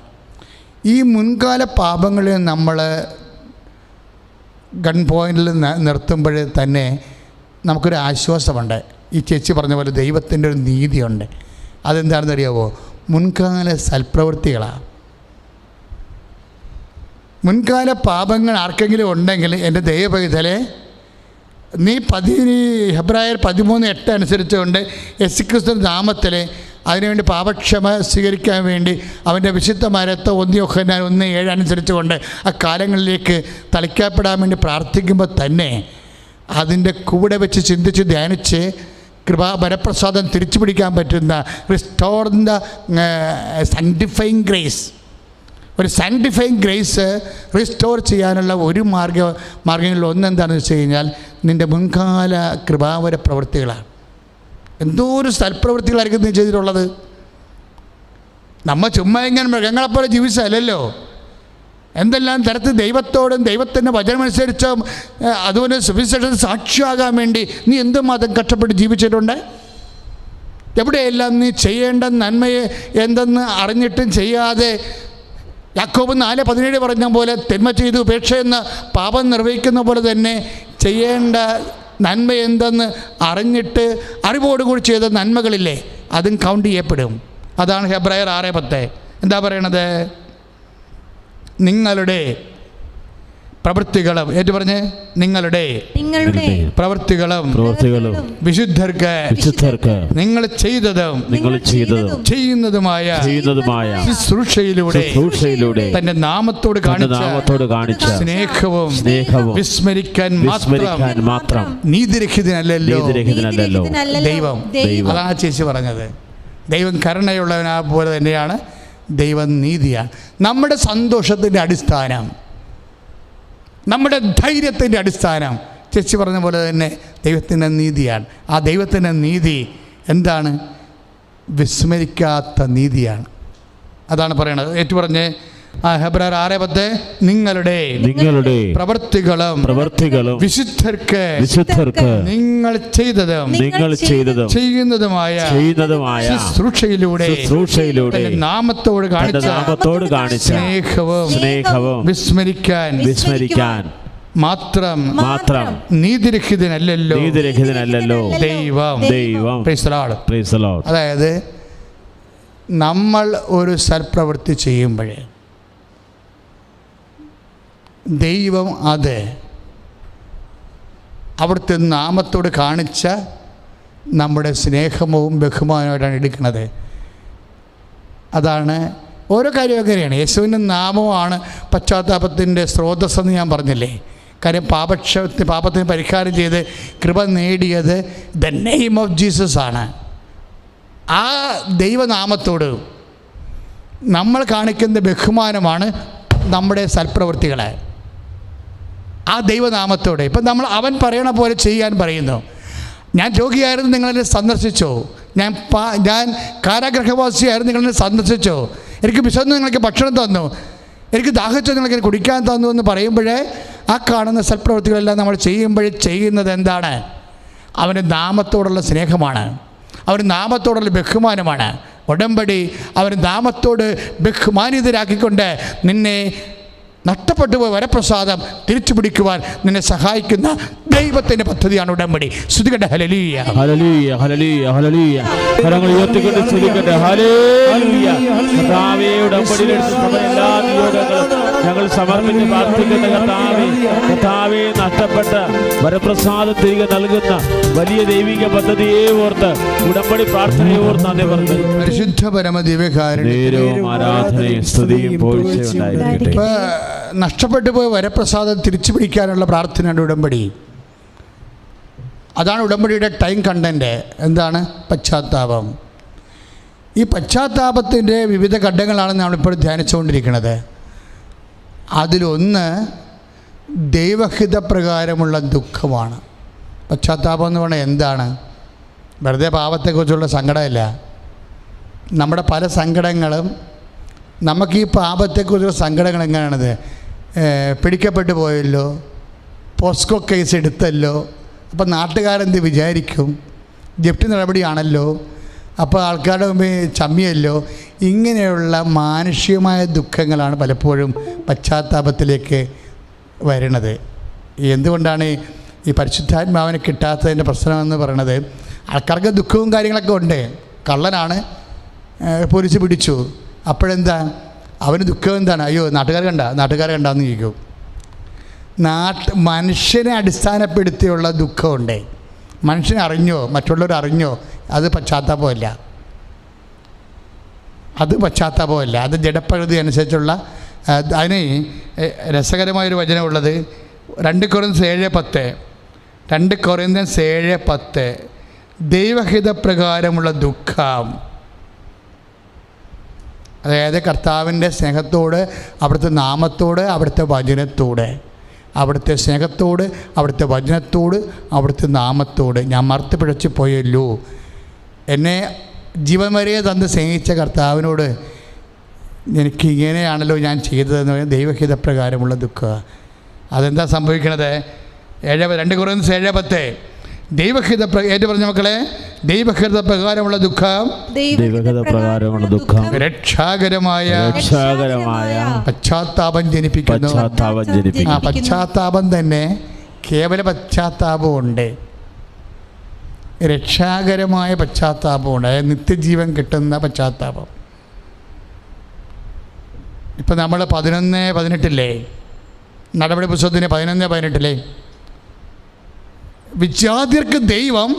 ഈ മുൻകാല പാപങ്ങളെ നമ്മൾ ഗൺ പോയിന്റിൽ നിർത്തുമ്പോൾ തന്നെ നമുക്കൊരു ആശ്വാസമുണ്ട്. ഈ ചേച്ചി പറഞ്ഞ പോലെ ദൈവത്തിൻ്റെ ഒരു നീതിയുണ്ട്. അതെന്താണെന്ന് അറിയാമോ? മുൻകാല സൽപ്രവൃത്തികളാണ്. മുൻകാല പാപങ്ങൾ ആർക്കെങ്കിലും ഉണ്ടെങ്കിൽ എൻ്റെ ദൈവപൈതലെ, നീ ഹെബ്രായർ 13:8 അനുസരിച്ചുകൊണ്ട് യേശുക്രിസ്തു നാമത്തിൽ അതിനുവേണ്ടി പാപക്ഷമ സ്വീകരിക്കാൻ വേണ്ടി അവൻ്റെ വിശുദ്ധമാരത്തെ 1 യോഹന്നാൻ 1:7 അനുസരിച്ചുകൊണ്ട് ആ കാലങ്ങളിലേക്ക് തളിക്കപ്പെടാൻ വേണ്ടി പ്രാർത്ഥിക്കുമ്പോൾ തന്നെ അതിൻ്റെ കൂടെ വെച്ച് ചിന്തിച്ച് ധ്യാനിച്ച് വരപ്രസാദം തിരിച്ചു പിടിക്കാൻ പറ്റുന്ന റിസ്റ്റോർ ദ സാങ്ക്ടിഫയിങ് ഗ്രേസ്, ഒരു സാങ്ക്ടിഫയിങ് ഗ്രേസ് റിസ്റ്റോർ ചെയ്യാനുള്ള ഒരു മാർഗ്ഗങ്ങളിൽ ഒന്നെന്താണെന്ന് വെച്ച് കഴിഞ്ഞാൽ നിൻ്റെ മുൻകാല കൃപാവര പ്രവൃത്തികളാണ്. എന്തോ ഒരു സൽപ്രവൃത്തികളായിരിക്കും നീ ചെയ്തിട്ടുള്ളത്. നമ്മൾ ചുമ്മാ ഇങ്ങനെ മൃഗങ്ങളെപ്പോലെ ജീവിച്ചല്ലോ. എന്തെല്ലാം തരത്തിൽ ദൈവത്തോടും ദൈവത്തിൻ്റെ വചനമനുസരിച്ച് അതുപോലെ സുവിശേഷ സാക്ഷിയാകാൻ വേണ്ടി നീ എന്തുമാത്രം കഷ്ടപ്പെട്ട് ജീവിച്ചിട്ടുണ്ട്. എവിടെയെല്ലാം നീ ചെയ്യേണ്ട നന്മയെ എന്തെന്ന് അറിഞ്ഞിട്ടും ചെയ്യാതെ യാക്കോബ് 4:17 പറഞ്ഞ പോലെ തിന്മ ചെയ്തു ഉപേക്ഷയെന്ന പാപം നിർവഹിക്കുന്ന പോലെ തന്നെ ചെയ്യേണ്ട നന്മ എന്തെന്ന് അറിഞ്ഞിട്ട് അറിവോടുകൂടി ചെയ്ത നന്മകളില്ലേ, അതും കൗണ്ട് ചെയ്യപ്പെടും. അതാണ് ഹെബ്രായർ 6:10 എന്താ പറയണത്? നിങ്ങളുടെ പ്രവൃത്തികളും പറഞ്ഞ് നിങ്ങളുടെ പ്രവൃത്തികളും വിശുദ്ധർക്ക് നിങ്ങൾ ചെയ്തതും ചെയ്യുന്നതുമായ ശുശ്രൂഷയിലൂടെ തന്റെ നാമത്തോട് കാണിച്ച സ്നേഹവും വിസ്മരിക്കാൻ മാത്രം നീതിരഹിതനല്ലല്ലോ ദൈവം. അതാണ് ചേച്ചി പറഞ്ഞത്. ദൈവം കരുണയുള്ളവനാ പോലെ തന്നെയാണ് ദൈവം നീതിയാണ്. നമ്മുടെ സന്തോഷത്തിൻ്റെ അടിസ്ഥാനം, നമ്മുടെ ധൈര്യത്തിൻ്റെ അടിസ്ഥാനം ചേച്ചി പറഞ്ഞ പോലെ തന്നെ ദൈവത്തിൻ്റെ നീതിയാണ്. ആ ദൈവത്തിൻ്റെ നീതി എന്താണ്? വിസ്മരിക്കാത്ത നീതിയാണ്. അതാണ് പറയണത്. ഏറ്റുപറഞ്ഞ് ഹെബ്രായർ 6:10 നിങ്ങളുടെ പ്രവൃത്തികളും വിശുദ്ധർക്ക് നിങ്ങൾ ചെയ്തതും ചെയ്യുന്നതുമായ ശുശ്രൂഷയിലൂടെ നാമത്തോട് കാണിച്ച സ്നേഹവും വിസ്മരിക്കാൻ മാത്രം നീതിരഹിതനല്ലല്ലോ ദൈവം. അതായത് നമ്മൾ ഒരു സൽപ്രവൃത്തി ചെയ്യുമ്പോഴേ ദൈവം അത് അവിടുത്തെ നാമത്തോട് കാണിച്ച നമ്മുടെ സ്നേഹവും ബഹുമാനമായിട്ടാണ് എടുക്കുന്നത്. അതാണ് ഓരോ കാര്യവും അങ്ങനെയാണ്. യേശുവിൻ്റെ നാമമാണ് പശ്ചാത്താപത്തിൻ്റെ സ്രോതസ്സെന്ന് ഞാൻ പറഞ്ഞില്ലേ. കാര്യം പാപത്തിന് പരിഹാരം ചെയ്ത് കൃപ നേടിയത് ദ നെയിം ഓഫ് ജീസസ് ആണ്. ആ ദൈവനാമത്തോട് നമ്മൾ കാണിക്കുന്ന ബഹുമാനമാണ് നമ്മുടെ സൽപ്രവൃത്തികളെ. ആ ദൈവനാമത്തോടെ ഇപ്പം നമ്മൾ അവൻ പറയണ പോലെ ചെയ്യാൻ പറയുന്നു. ഞാൻ രോഗിയായിരുന്നു, നിങ്ങളെന്നെ സന്ദർശിച്ചോ. ഞാൻ കാരാഗ്രഹവാസിയായിരുന്നു, നിങ്ങളെന്നെ സന്ദർശിച്ചോ. എനിക്ക് വിശന്നു, നിങ്ങൾക്ക് ഭക്ഷണം തന്നു. എനിക്ക് ദാഹിച്ചു, നിങ്ങൾക്ക് കുടിക്കാൻ തന്നു എന്ന് പറയുമ്പോഴേ ആ കാണുന്ന സൽപ്രവൃത്തികളെല്ലാം നമ്മൾ ചെയ്യുമ്പോഴേ ചെയ്യുന്നത് എന്താണ്? അവൻ്റെ നാമത്തോടുള്ള സ്നേഹമാണ്, അവൻ്റെ നാമത്തോടുള്ള ബഹുമാനമാണ്. ഉടമ്പടി അവൻ്റെ നാമത്തോട് ബഹുമാനിതരാക്കിക്കൊണ്ട് നിന്നെ നഷ്ടപ്പെട്ടു പോയ വരപ്രസാദം തിരിച്ചു പിടിക്കുവാൻ നിന്നെ സഹായിക്കുന്ന ദൈവത്തിൻ്റെ പദ്ധതിയാണ് ഉടമ്പടി. സ്തുതിക്കട്ടെ, ഹല്ലേലൂയ, ഹല്ലേലൂയ, ഹല്ലേലൂയ, ഹല്ലേലൂയ. കരങ്ങൾ ഉയർത്തിക്കൊണ്ട് സ്തുതിക്കട്ടെ, ഹല്ലേലൂയ. കർത്താവേ, ഉടമ്പടിയിലെടുത്ത സമയം എല്ലാ നിയോഗങ്ങളും ഞങ്ങൾ സമർപ്പിച്ച് പ്രാർത്ഥിക്കുന്ന കർത്താവേ, നഷ്ടപ്പെട്ട വരപ്രസാദം തിരികെ നൽകുന്ന വലിയ ദൈവിക പദ്ധതിയെ ഓർത്ത്, ഉടമ്പടി പ്രാർത്ഥനയെ ഓർത്ത് നന്ദി പറഞ്ഞു. പരിശുദ്ധ പരമദിവ്യകാരുണ്യവും ആരാധനയും സ്തുതിയും പോഴ്ചയുണ്ടായിരിക്കട്ടെ. നഷ്ടപ്പെട്ടു പോയ വരപ്രസാദം തിരിച്ചു പിടിക്കാനുള്ള പ്രാർത്ഥനയുടെ ഉടമ്പടി. അതാണ് ഉടമ്പടിയുടെ ടൈം കണ്ടന്റ്. എന്താണ്? പശ്ചാത്താപം. ഈ പശ്ചാത്താപത്തിൻ്റെ വിവിധ ഘട്ടങ്ങളാണ് നമ്മളിപ്പോൾ ധ്യാനിച്ചുകൊണ്ടിരിക്കുന്നത്. അതിലൊന്ന് ദൈവഹിതപ്രകാരമുള്ള ദുഃഖമാണ്. പശ്ചാത്താപം എന്ന് പറഞ്ഞാൽ എന്താണ്? വെറുതെ പാപത്തെക്കുറിച്ചുള്ള സങ്കടമല്ല. നമ്മുടെ പല സങ്കടങ്ങളും, നമുക്ക് ഈ പാപത്തെക്കുറിച്ചുള്ള സങ്കടങ്ങൾ എങ്ങനെയാണത്? പിടിക്കപ്പെട്ടു പോയല്ലോ, പോസ്കോ കേസ് എടുത്തല്ലോ, അപ്പോൾ നാട്ടുകാരെന്ത് വിചാരിക്കും? ജപ്തി നടപടിയാണല്ലോ, അപ്പോൾ ആൾക്കാരുടെ മുമ്പിൽ ചമ്മിയല്ലോ. ഇങ്ങനെയുള്ള മാനുഷികമായ ദുഃഖങ്ങളാണ് പലപ്പോഴും പശ്ചാത്താപത്തിലേക്ക് വരുന്നത്. എന്തുകൊണ്ടാണ് ഈ പരിശുദ്ധാത്മാവിനെ കിട്ടാത്തതിൻ്റെ പ്രശ്നമെന്ന് പറയുന്നത്? ആൾക്കാർക്ക് ദുഃഖവും കാര്യങ്ങളൊക്കെ ഉണ്ട്. കള്ളനാണ്, പോലീസ് പിടിച്ചു, അപ്പോഴെന്താ അവന് ദുഃഖം എന്താണ്? അയ്യോ, നാട്ടുകാർ കണ്ടാന്ന് ചോദിക്കും. മനുഷ്യനെ അടിസ്ഥാനപ്പെടുത്തിയുള്ള ദുഃഖമുണ്ട്. മനുഷ്യനെ അറിഞ്ഞോ, മറ്റുള്ളവർ അറിഞ്ഞോ, അത് പശ്ചാത്താപമല്ല. അത് ജഡപ്രകൃതി അനുസരിച്ചുള്ള. അതിന് രസകരമായൊരു വചനമുള്ളത് 2 കൊറിന്ത്യൻസ് 7:10 ദൈവഹിതപ്രകാരമുള്ള ദുഃഖം. അതായത് കർത്താവിൻ്റെ സ്നേഹത്തോട്, അവിടുത്തെ നാമത്തോട്, അവിടുത്തെ വചനത്തോട്, അവിടുത്തെ സ്നേഹത്തോട്, അവിടുത്തെ വചനത്തോട്, അവിടുത്തെ നാമത്തോട് ഞാൻ മറുത്ത് പിഴച്ചു പോയല്ലോ. എന്നെ ജീവൻ വരെ തന്ന് സ്നേഹിച്ച കർത്താവിനോട് എനിക്ക് ഇങ്ങനെയാണല്ലോ ഞാൻ ചെയ്തതെന്ന് പറയുന്നത് ദൈവഹിതപ്രകാരമുള്ള ദുഃഖം. അതെന്താ സംഭവിക്കണത്? 2 കൊറിന്ത്യൻസ് 7:10 ഏറ്റു പറഞ്ഞ മക്കളെ, ദൈവഹിതപ്രകാരമുള്ള ദുഃഖം, രക്ഷാകരമായ പശ്ചാത്താപം ജനിപ്പിക്കുന്നു. ആ പശ്ചാത്താപം തന്നെ കേവല പശ്ചാത്താപമുണ്ട്, രക്ഷാകരമായ പശ്ചാത്താപമുണ്ട്. അതായത് നിത്യജീവൻ കിട്ടുന്ന പശ്ചാത്താപം. ഇപ്പം നമ്മൾ 11:18 നടപടി പുസ്തകത്തിന് 11:18 വിജാതിയർക്ക് ദൈവം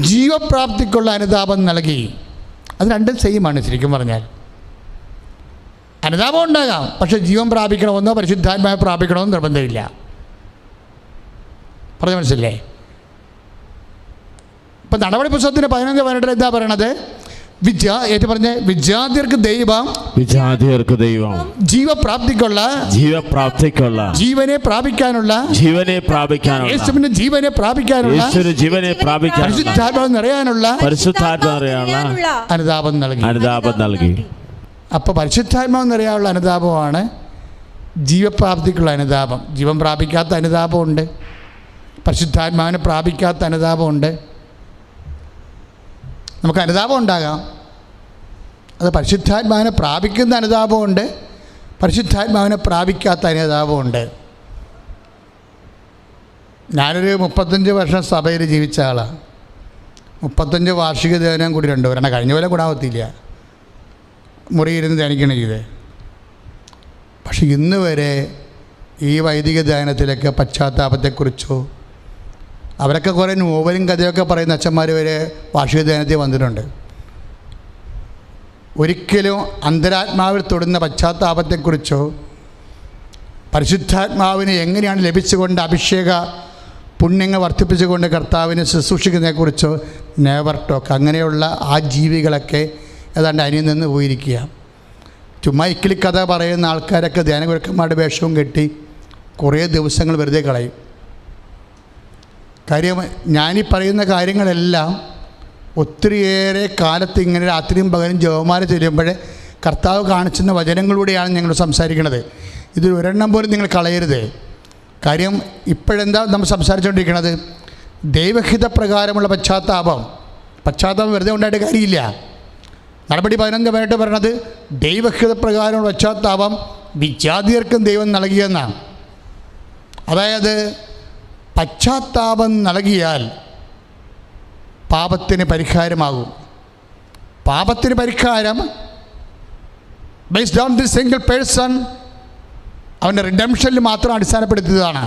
ജീവപ്രാപ്തിക്കുള്ള അനുതാപം നൽകി. അത് രണ്ടും സെയിമാണ് ശരിക്കും പറഞ്ഞാൽ. അനുതാപം ഉണ്ടാകാം, പക്ഷെ ജീവൻ പ്രാപിക്കണമെന്നോ പരിശുദ്ധാത്മാവ് പ്രാപിക്കണമെന്നോ നിർബന്ധമില്ല. പറഞ്ഞ മനസ്സില്ലേ? ഇപ്പം നടപടി പുസ്തകത്തിന് 11:18 എന്താ പറയണത്? വിജാതിയർക്ക് ദൈവം ജീവപ്രാപ്തിക്കുള്ള ജീവനെ പ്രാപിക്കാനുള്ള യേശുവിന്റെ ജീവനെ പ്രാപിക്കാനുള്ള പരിശുദ്ധാത്മാവ് നിറയാനുള്ള അനുതാപം നൽകി. അപ്പോൾ പരിശുദ്ധാത്മാവ് നിറയാനുള്ള അനുതാപമാണ് ജീവപ്രാപ്തിക്കുള്ള അനുതാപം. ജീവൻ പ്രാപിക്കാത്ത അനുതാപമുണ്ട്, പരിശുദ്ധാത്മാവിനെ പ്രാപിക്കാത്ത അനുതാപമുണ്ട്. നമുക്ക് അനുതാപം ഉണ്ടാകാം, അത് പരിശുദ്ധാത്മാവിനെ പ്രാപിക്കുന്ന അനുതാപമുണ്ട്, പരിശുദ്ധാത്മാവിനെ പ്രാപിക്കാത്ത അനുതാപമുണ്ട്. ഞാനൊരു 35 വർഷം സഭയിൽ ജീവിച്ച ആളാണ്. 35 വാർഷിക ധ്യാനം കൂടി 2 ഒരെണ്ണം കഴിഞ്ഞ പോലെ കൂടാവത്തില്ല, മുറിയിരുന്ന് ധ്യാനിക്കണം ചെയ്ത്. പക്ഷെ ഇന്ന് വരെ ഈ വൈദിക ധ്യാനത്തിലൊക്കെ പശ്ചാത്താപത്തെക്കുറിച്ചോ, അവരൊക്കെ കുറേ നോവലും കഥയൊക്കെ പറയുന്ന അച്ഛന്മാർ വരെ വാർഷിക ധ്യാനത്തിൽ വന്നിട്ടുണ്ട്. ഒരിക്കലും അന്തരാത്മാവിൽ തൊടുന്ന പശ്ചാത്താപത്തെക്കുറിച്ചോ പരിശുദ്ധാത്മാവിനെ എങ്ങനെയാണ് ലഭിച്ചുകൊണ്ട് അഭിഷേക പുണ്യങ്ങൾ വർദ്ധിപ്പിച്ചുകൊണ്ട് കർത്താവിനെ ശുശ്രൂഷിക്കുന്നതിനെക്കുറിച്ചോ നെവർ ടോക്ക്. അങ്ങനെയുള്ള ആ ജീവികളൊക്കെ ഏതാണ്ട് അന്യം നിന്ന് പോയിരിക്കുക. ചുമ്മാ ഇക്കിളി കഥ പറയുന്ന ആൾക്കാരൊക്കെ ധ്യാനഗുരുക്കന്മാരുടെ വേഷവും കെട്ടി കുറേ ദിവസങ്ങൾ വെറുതെ കളയും. കാര്യം ഞാനീ പറയുന്ന കാര്യങ്ങളെല്ലാം ഒത്തിരിയേറെ കാലത്ത് ഇങ്ങനെ രാത്രിയും പകലും ജപമാല ചെല്ലുമ്പോൾ കർത്താവ് കാണിച്ചുന്ന വചനങ്ങളിലൂടെയാണ് ഞങ്ങൾ സംസാരിക്കുന്നത്. ഇതിൽ ഒരെണ്ണം പോലും നിങ്ങൾ കളയരുത്. കാര്യം ഇപ്പോഴെന്താ നമ്മൾ സംസാരിച്ചുകൊണ്ടിരിക്കുന്നത്? ദൈവഹിത പ്രകാരമുള്ള പശ്ചാത്താപം വെറുതെ ഉണ്ടായിട്ട് കാര്യമില്ല. നടപടി 15 പറയണത് ദൈവഹിത പ്രകാരമുള്ള പശ്ചാത്താപം വിജാതിയർക്കും ദൈവം നൽകിയെന്നാണ്. അതായത് പശ്ചാത്താപം നൽകിയാൽ പാപത്തിന് പരിഹാരമാകും. പാപത്തിന് പരിഹാരം based on the single person, അവൻ്റെ റിഡംഷനിൽ മാത്രം അടിസ്ഥാനപ്പെടുത്തിയതാണ്.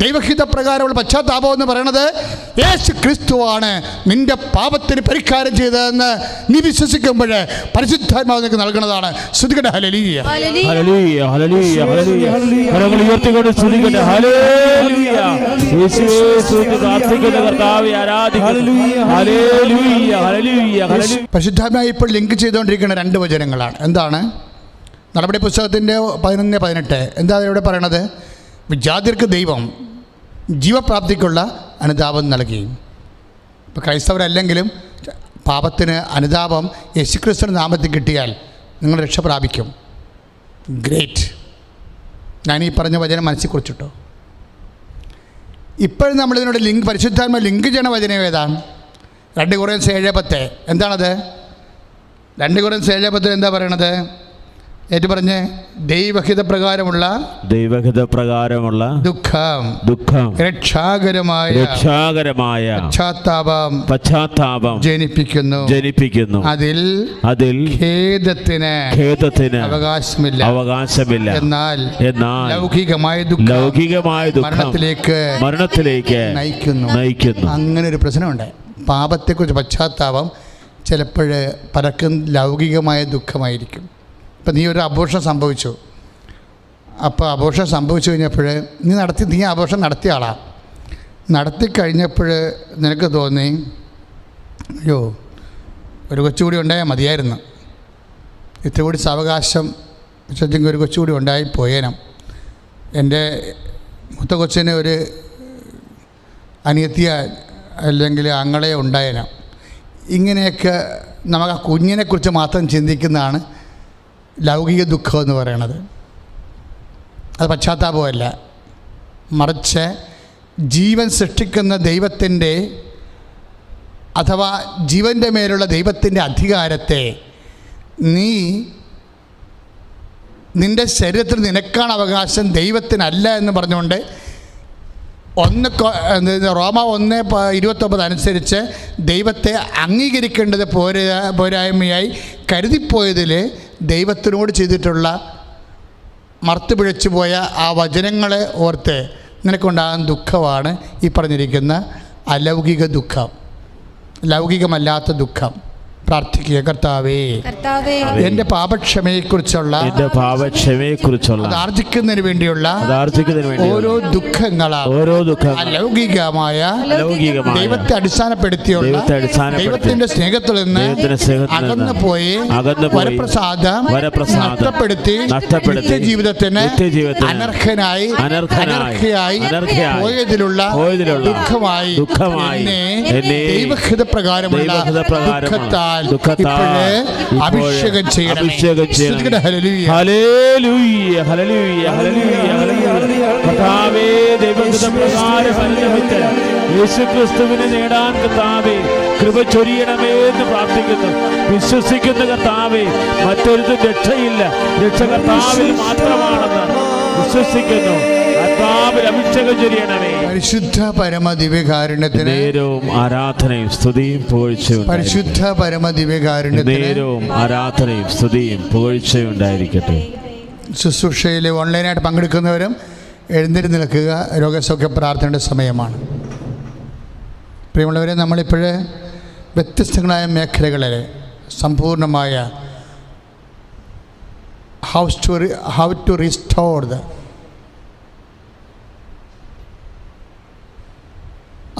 ദൈവഹിത പ്രകാരമുള്ള പശ്ചാത്താപം എന്ന് പറയുന്നത് യേശു ക്രിസ്തുവാണ് നിന്റെ പാപത്തിന് പരിഹാരം ചെയ്തതെന്ന് നീ വിശ്വസിക്കുമ്പോൾ പരിശുദ്ധാത്മാവ് നിനക്ക് നൽകുന്നതാണ്. സ്തുതിക്കട്ടെ. ഹല്ലേലൂയ, ഹല്ലേലൂയ, ഹല്ലേലൂയ, ഹല്ലേലൂയ. കരങ്ങൾ ഉയർത്തിക്കൊണ്ട് സ്തുതിക്കട്ടെ. ഹല്ലേലൂയ. യേശുവേ സ്തുതി, പ്രാർത്ഥിക്കുന്ന കർത്താവേ ആരാധിക്കുന്നു. ഹല്ലേലൂയ, ഹല്ലേലൂയ, ഹല്ലേലൂയ. പരിശുദ്ധാത്മാവ് ഇപ്പോൾ ലിങ്ക് ചെയ്തുകൊണ്ടിരിക്കുന്ന 2 വചനങ്ങളാണ്. എന്താണ്? നടപടി പുസ്തകത്തിൻ്റെ 11:18. എന്താ ഇവിടെ പറയണത്? വിജാതിർക്ക് ദൈവം ജീവപ്രാപ്തിക്കുള്ള അനുതാപം നൽകി. ഇപ്പോൾ ക്രൈസ്തവരല്ലെങ്കിലും പാപത്തിന് അനുതാപം യേശുക്രിസ്തുവിന്റെ നാമത്തിൽ കിട്ടിയാൽ നിങ്ങൾ രക്ഷ പ്രാപിക്കും. ഗ്രേറ്റ്. ഞാനീ പറഞ്ഞ വചനം മനസ്സിൽ കുറിച്ചിട്ടോ. ഇപ്പോഴും നമ്മളിതിനോട് പരിശുദ്ധാത്മ ലിങ്ക് ചെയ്യണ വചനം ഏതാണ്? 2 കൊരിന്ത്യർ 7:10. എന്താണത്? 2 കൊരിന്ത്യർ 7:10 എന്താ പറയണത്? ഏറ്റു പറഞ്ഞ് ദൈവഹിത പ്രകാരമുള്ള ദുഃഖം രക്ഷാകരമായ പശ്ചാത്താപം ജനിപ്പിക്കുന്നു. അതിൽ ഖേദത്തിന് അവകാശമില്ല. എന്നാൽ ലൗകികമായ ദുഃഖം മരണത്തിലേക്ക് നയിക്കുന്നു. അങ്ങനെ ഒരു പ്രശ്നമുണ്ട്. പാപത്തെക്കുറിച്ച് പശ്ചാത്താപം ചിലപ്പോൾ പലർക്കും ലൗകികമായ ദുഃഖമായിരിക്കും. ഇപ്പം നീ ഒരു അബോർഷൻ സംഭവിച്ചു. അപ്പോൾ അബോർഷൻ സംഭവിച്ചു കഴിഞ്ഞപ്പോൾ നീ അബോർഷൻ നടത്തിയ ആളാണ്. നടത്തിക്കഴിഞ്ഞപ്പോൾ നിനക്ക് തോന്നി, അയ്യോ ഒരു കൊച്ചുകൂടി ഉണ്ടായാൽ മതിയായിരുന്നു, ഇത്ര കൂടി സാവകാശം വെച്ചെങ്കിൽ ഒരു കൊച്ചുകൂടി ഉണ്ടായി പോയേനം, എൻ്റെ മൂത്ത കൊച്ചിന് ഒരു അനിയത്തിയ അല്ലെങ്കിൽ ആങ്ങളെ ഉണ്ടായേനം. ഇങ്ങനെയൊക്കെ നമുക്ക് ആ കുഞ്ഞിനെക്കുറിച്ച് മാത്രം ചിന്തിക്കുന്നതാണ് ലൗകിക ദുഃഖം എന്ന് പറയണത്. അത് പശ്ചാത്താപമല്ല, മറിച്ച് ജീവൻ സൃഷ്ടിക്കുന്ന ദൈവത്തിൻ്റെ അഥവാ ജീവൻ്റെ മേലുള്ള ദൈവത്തിൻ്റെ അധികാരത്തെ നിൻ്റെ ശരീരത്തിൽ നിനക്കാണ് അവകാശം, ദൈവത്തിനല്ല എന്ന് പറഞ്ഞുകൊണ്ട് റോമ 1:29 അനുസരിച്ച് ദൈവത്തെ അംഗീകരിക്കേണ്ടത് പോരായ്മയായി കരുതിപ്പോയതിൽ ദൈവത്തിനോട് ചെയ്തിട്ടുള്ള മർത്തുപിഴച്ചു പോയ ആ വചനങ്ങളെ ഓർത്ത് നിനക്കുണ്ടാകുന്ന ദുഃഖമാണ് ഈ പറഞ്ഞിരിക്കുന്ന അലൗകിക ദുഃഖം, ലൗകികമല്ലാത്ത ദുഃഖം. പ്രാർത്ഥിക്കുക. കർത്താവേ, എൻ്റെ പാപക്ഷമയെക്കുറിച്ചുള്ള അത് ആർജിക്കുന്നതിന് വേണ്ടിയുള്ള ഓരോ ദുഃഖങ്ങളും അലൗകികമായ ദൈവത്തെ അടിസ്ഥാനപ്പെടുത്തിയുള്ള ദൈവത്തിന്റെ സ്നേഹത്തിൽ നിന്ന് അകന്നു പോയി വരപ്രസാദം നഷ്ടപ്പെടുത്തി നിത്യജീവിതത്തിന് അനർഹനായി പോയതിലുള്ള ദുഃഖമായി ദൈവഹിത പ്രകാരമുള്ള ദുഃഖത്താൽ അഭിഷേകം ചെയ്യണമേ. ഹല്ലേലൂയ, ഹല്ലേലൂയ, ഹല്ലേലൂയ. കർത്താവേ, ദൈവഹിത പ്രകാരം അനുഭവിച്ച് യേശുക്രിസ്തുവിനെ നേടാൻ കർത്താവേ കൃപ ചൊരിയണമേ എന്ന് പ്രാർത്ഥിക്കുന്നു. വിശ്വസിക്കുന്ന കർത്താവേ, മറ്റൊരു രക്ഷയില്ല, രക്ഷ കർത്താവിൽ മാത്രമാണെന്ന് വിശ്വസിക്കുന്നു. അഭിഷേകം ചൊരിയണമേ. പരിശുദ്ധ പരമദിവ്യകാരുണ്യത്തിന് നേരവും ആരാധനയും സ്തുതിയും പുകഴ്ചയും. പരിശുദ്ധ പരമദിവ്യകാരുണ്യത്തിന് നേരവും ആരാധനയും സ്തുതിയും പുകഴ്ചയും ഉണ്ടായിരിക്കട്ടെ. ശുശ്രൂഷയിൽ ഓൺലൈനായിട്ട് പങ്കെടുക്കുന്നവരും എഴുന്നേറ്റ് നിൽക്കുക. രോഗസൗഖ്യ പ്രാർത്ഥനയുടെ സമയമാണ്. പ്രിയമുള്ളവരെ, നമ്മളിപ്പോൾ വ്യത്യസ്തങ്ങളായ മേഖലകളിൽ സമ്പൂർണ്ണമായ how to restore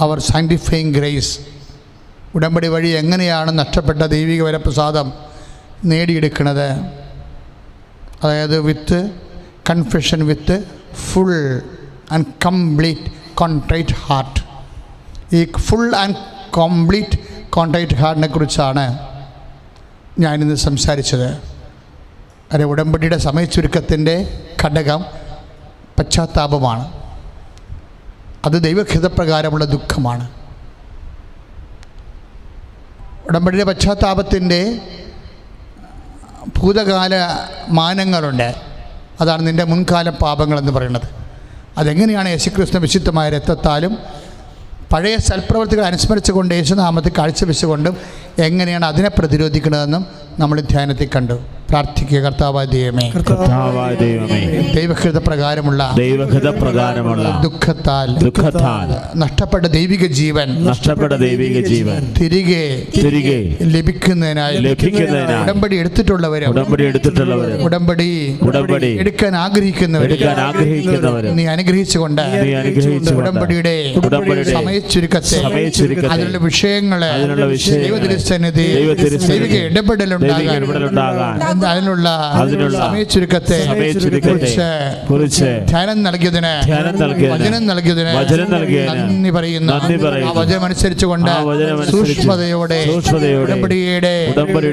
our sanctifying grace. ഉടമ്പടി വഴി എങ്ങനെയാണ് നഷ്ടപ്പെട്ട ദൈവിക വരപ്രസാദം നേടിയെടുക്കുന്നത്? അതായത് with confession, with full and complete contrite heart. ഈ ഫുൾ ആൻഡ് കംപ്ലീറ്റ് കോൺട്രൈറ്റ് ഹാർട്ടിനെ കുറിച്ചാണ് ഞാനിന്ന് സംസാരിച്ചത്. അത് ഉടമ്പടിയുടെ സമയച്ചുരുക്കത്തിൻ്റെ ഘടകം പശ്ചാത്താപമാണ്. അത് ദൈവഹിതപ്രകാരമുള്ള ദുഃഖമാണ്. ഉടമ്പടിയുടെ പശ്ചാത്താപത്തിൻ്റെ ഭൂതകാല മാനങ്ങളുണ്ട്. അതാണ് നിൻ്റെ മുൻകാല പാപങ്ങളെന്ന് പറയുന്നത്. അതെങ്ങനെയാണ് യേശുക്രിസ്തു വിശുദ്ധമായ രക്തത്താലും പഴയ സൽപ്രവർത്തികൾ അനുസ്മരിച്ചുകൊണ്ട് യേശുനാമത്തിൽ കാഴ്ചവെച്ചുകൊണ്ടും എങ്ങനെയാണ് അതിനെ പ്രതിരോധിക്കുന്നതെന്നും നമ്മൾ ധ്യാനത്തിൽ കണ്ടു. പ്രാർത്ഥിക്കുക. കർത്താവായ ദൈവമേ, ദൈവഹിത പ്രകാരമുള്ള ദുഃഖത്താൽ നഷ്ടപ്പെട്ട ദൈവിക ജീവൻ തിരികെ ലഭിക്കുന്നതിനായി ഉടമ്പടി എടുത്തിട്ടുള്ളവരും ഉടമ്പടി എടുക്കാൻ ആഗ്രഹിക്കുന്നവരും നീ അനുഗ്രഹിച്ചുകൊണ്ട് ഉടമ്പടിയുടെ സമയച്ചുരുക്കത്തെ അതിനുള്ള വിഷയങ്ങളെ ദൈവസന്നിധി ദൈവിക ഇടപെടലുണ്ടാകാൻ അതിനുള്ള സമയച്ചുരുക്കത്തെ കുറിച്ച് ധ്യാനം നൽകിയതിന് വചനം നൽകിയതിന് നന്ദി പറയുന്നു. ആ വചനം അനുസരിച്ചുകൊണ്ട് സൂക്ഷ്മതയോടെ ഉടമ്പടിയുടെ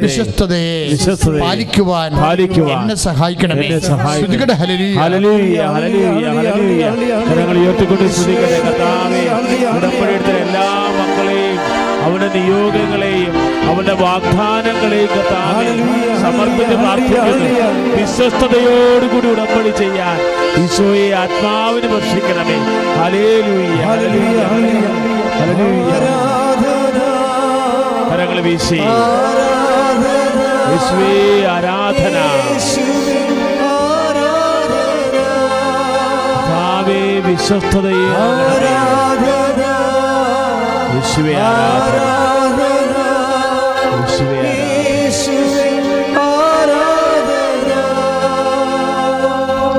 വിശ്വസ്തതയെ പാലിക്കുവാൻ എന്നെ സഹായിക്കണമേ. എല്ലാ മക്കളെയും അവന്റെ നിയോഗങ്ങളെയും അവന്റെ വാഗ്ദാനങ്ങളെയും സമർപ്പിച്ച് പ്രാർത്ഥിക്കുന്നു. വിശ്വസ്തയോടുകൂടി ഉടമ്പടി ചെയ്യാൻ ഈശോയെ ആത്മാവിന് വർഷിക്കണമേ. ഹല്ലേലൂയ, ഹല്ലേലൂയ, ഹല്ലേലൂയ. കരങ്ങൾ വീശി യേശുവേ ആരാധന, കർത്താവേ വിശ്വസ്തതയെ യേശുവേ ആരാധന, യേശുവേ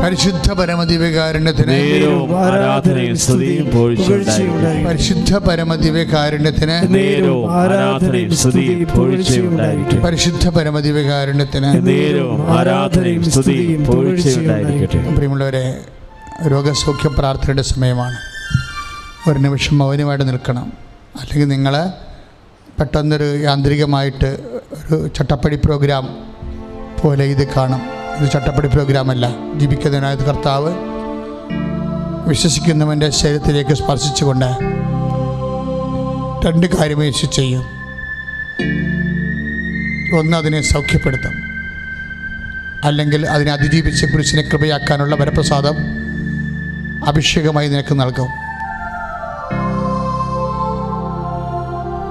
പരിശുദ്ധ പരമദിവ്യകാരുണ്യത്തിന് പരിശുദ്ധ പരമദിവ്യകാരുണ്യത്തിന് പരിശുദ്ധ പരമദിവ്യകാരുണ്യത്തിന്. പ്രിയമുള്ളവരെ, രോഗസൗഖ്യ പ്രാർത്ഥനയുടെ സമയമാണ്. ഒരു നിമിഷം മൗനമായിട്ട് നിൽക്കണം. അല്ലെങ്കിൽ നിങ്ങൾ പെട്ടെന്നൊരു യാന്ത്രികമായിട്ട് ഒരു ചട്ടപ്പടി പ്രോഗ്രാം പോലെ ഇത് കാണും. ഇത് ചട്ടപ്പടി പ്രോഗ്രാമല്ല. ജീവിക്കുന്നതിനായ കർത്താവ് വിശ്വസിക്കുന്നവൻ്റെ ശരീരത്തിലേക്ക് സ്പർശിച്ചുകൊണ്ട് രണ്ട് കാര്യമേ യേശു ചെയ്യും. ഒന്ന്, അതിനെ സൗഖ്യപ്പെടുത്തും. അല്ലെങ്കിൽ അതിനെ അതിജീവിച്ച് കുരിശിനെ കൃപയാക്കാനുള്ള വരപ്രസാദം അഭിഷേകമായി നിനക്ക് നൽകും.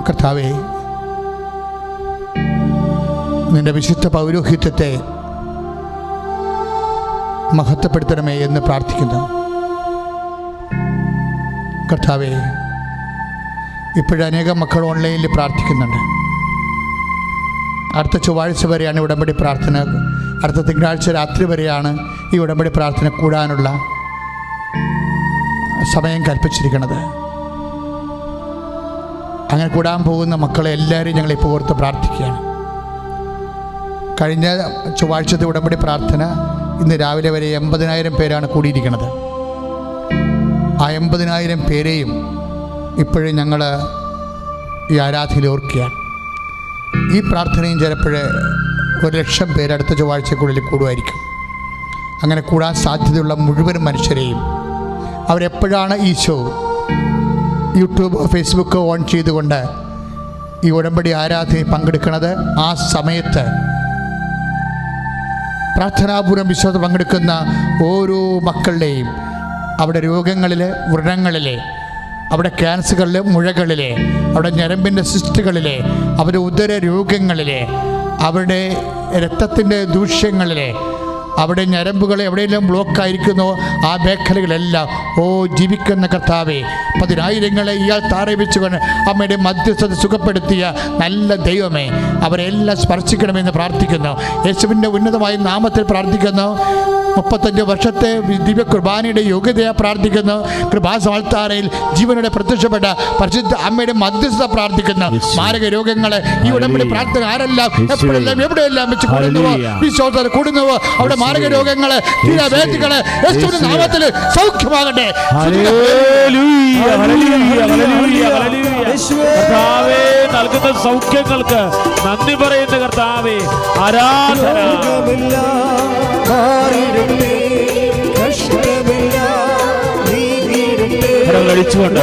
കർത്താവേ, നിന്റെ വിശുദ്ധ പൗരോഹിത്യത്തെ മഹത്വപ്പെടുത്തണമേ എന്ന് പ്രാർത്ഥിക്കുന്നു. കർത്താവേ, ഇപ്പോഴനേകം മക്കൾ ഓൺലൈനിൽ പ്രാർത്ഥിക്കുന്നുണ്ട്. അടുത്ത ചൊവ്വാഴ്ച വരെയാണ് ഉടമ്പടി പ്രാർത്ഥന. അടുത്ത തിങ്കളാഴ്ച രാത്രി വരെയാണ് ഈ ഉടമ്പടി പ്രാർത്ഥന കൂടാനുള്ള സമയം കൽപ്പിച്ചിരിക്കുന്നത്. അങ്ങനെ കൂടാൻ പോകുന്ന മക്കളെ എല്ലാവരെയും ഞങ്ങളിപ്പോൾ ഓർത്ത് പ്രാർത്ഥിക്കുകയാണ്. കഴിഞ്ഞ ചൊവ്വാഴ്ചത്തെ ഉടമ്പടി പ്രാർത്ഥന ഇന്ന് രാവിലെ വരെ 80,000 പേരാണ് കൂടിയിരിക്കുന്നത്. ആ 80,000 പേരെയും ഇപ്പോഴും ഞങ്ങൾ ഈ ആരാധനയിൽ ഓർക്കുകയാണ്. ഈ പ്രാർത്ഥനയും ചിലപ്പോൾ 1,00,000 പേര് അടുത്ത ചൊവ്വാഴ്ചക്കുള്ളിൽ കൂടുമായിരിക്കും. അങ്ങനെ കൂടാൻ സാധ്യതയുള്ള മുഴുവൻ മനുഷ്യരെയും അവരെപ്പോഴാണ് ഈശോ യൂട്യൂബ് ഫേസ്ബുക്ക് ഓൺ ചെയ്തുകൊണ്ട് ഈ ഉടമ്പടി ആരാധനയിൽ പങ്കെടുക്കുന്നത്, ആ സമയത്ത് പ്രാർത്ഥനാപൂർവ്വം വിശ്വാസം പങ്കെടുക്കുന്ന ഓരോ മക്കളുടെയും അവിടെ രോഗങ്ങളിലെ, വ്രണങ്ങളിലെ, അവിടെ ക്യാൻസറുകളിലെ മുഴകളിലെ, അവിടെ ഞരമ്പിൻ്റെ സിസ്റ്റുകളിലെ, അവരുടെ ഉദര രോഗങ്ങളിലെ, അവരുടെ രക്തത്തിൻ്റെ ദൂഷ്യങ്ങളിലെ, അവിടെ ഞരമ്പുകൾ എവിടെയെല്ലാം ബ്ലോക്കായിരിക്കുന്നോ ആ മേഖലകളെല്ലാം ജീവിക്കുന്ന കർത്താവേ, 10,000-ങ്ങളെ ഇയാൾ താറേപ്പിച്ചുകൊണ്ട് അമ്മയുടെ മധ്യസ്ഥത സുഖപ്പെടുത്തിയ നല്ല ദൈവമേ, അവരെല്ലാം സ്പർശിക്കണമെന്ന് പ്രാർത്ഥിക്കുന്നു. യേശുവിൻ്റെ ഉന്നതമായ നാമത്തിൽ പ്രാർത്ഥിക്കുന്നു. 35 വർഷത്തെ ദിവ്യ കുർബാനയുടെ യോഗ്യതയെ പ്രാർത്ഥിക്കുന്നു. കൃപാസമൾത്താരയിൽ ജീവനോടെ പ്രത്യക്ഷപ്പെട്ട പരിശുദ്ധ അമ്മയുടെ മധ്യസ്ഥത പ്രാർത്ഥിക്കുന്നു. മാരക രോഗങ്ങളെ ഈ ഉടമ്പടി പ്രാർത്ഥന ആരെല്ലാം എപ്പോഴെല്ലാം എവിടെയെല്ലാം വെച്ച് കൂടുന്നുവോ, വിശ്വാസത്തിൽ കൂടുന്നുവോ, അവിടെ മാരക രോഗങ്ങളെ വേദികളെ യേശുവിന്റെ നാമത്തിൽ സൗഖ്യമാകട്ടെ. നൽകുന്ന സൗഖ്യങ്ങൾക്ക് നന്ദി പറയുന്ന കർത്താവേ, ആരാധന. കഴിച്ചുകൊണ്ട്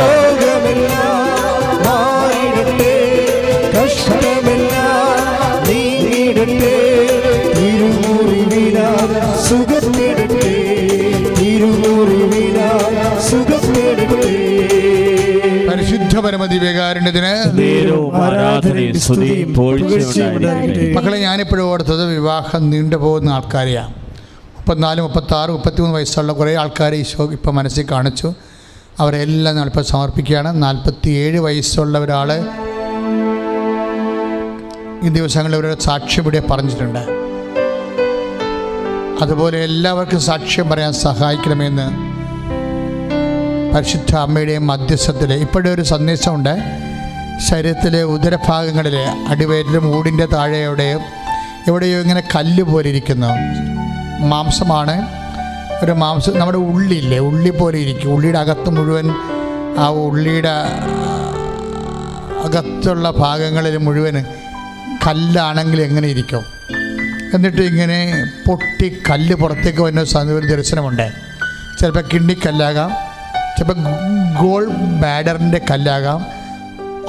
പരിശുദ്ധ പരമദിവ്യകാരുണ്യത്തിന് മക്കളെ, ഞാനിപ്പോഴും ഓർത്തത് വിവാഹം നീണ്ടുപോകുന്ന ആൾക്കാരെയാണ്. 34, 36, 33 വയസ്സുള്ള കുറേ ആൾക്കാരെ ഈശോ ഇപ്പം മനസ്സിൽ കാണിച്ചു. അവരെല്ലാം ഞാനിപ്പോൾ സമർപ്പിക്കുകയാണ്. 47 വയസ്സുള്ള ഒരാൾ ഈ ദിവസങ്ങളിൽ അവരുടെ സാക്ഷ്യം ഇവിടെ പറഞ്ഞിട്ടുണ്ട്. അതുപോലെ എല്ലാവർക്കും സാക്ഷ്യം പറയാൻ സഹായിക്കണമെന്ന് പരിശുദ്ധ അമ്മയുടെയും മധ്യസ്ഥത്തിൽ ഇപ്പോഴും ഒരു സന്ദേശമുണ്ട്. ശരീരത്തിലെ ഉദരഭാഗങ്ങളിൽ അടിവയറ്റിലും ഊടിൻ്റെ താഴെയോടെയും എവിടെയോ ഇങ്ങനെ കല്ല് പോലെ ഇരിക്കുന്നു. മാംസമാണ്. ഒരു മാംസം നമ്മുടെ ഉള്ളില്ലേ, ഉള്ളി പോലെ ഇരിക്കും. ഉള്ളിയുടെ അകത്ത് മുഴുവൻ ആ ഉള്ളിയുടെ അകത്തുള്ള ഭാഗങ്ങളിൽ മുഴുവൻ കല്ലാണെങ്കിൽ എങ്ങനെ ഇരിക്കും. എന്നിട്ട് ഇങ്ങനെ പൊട്ടി കല്ല് പുറത്തേക്ക് വരുന്ന ഒരു ദർശനമുണ്ട്. ചിലപ്പോൾ കിണ്ണിക്കല്ലാകാം, ചിലപ്പോൾ ഗോൾ ബാഡറിൻ്റെ കല്ലാകാം.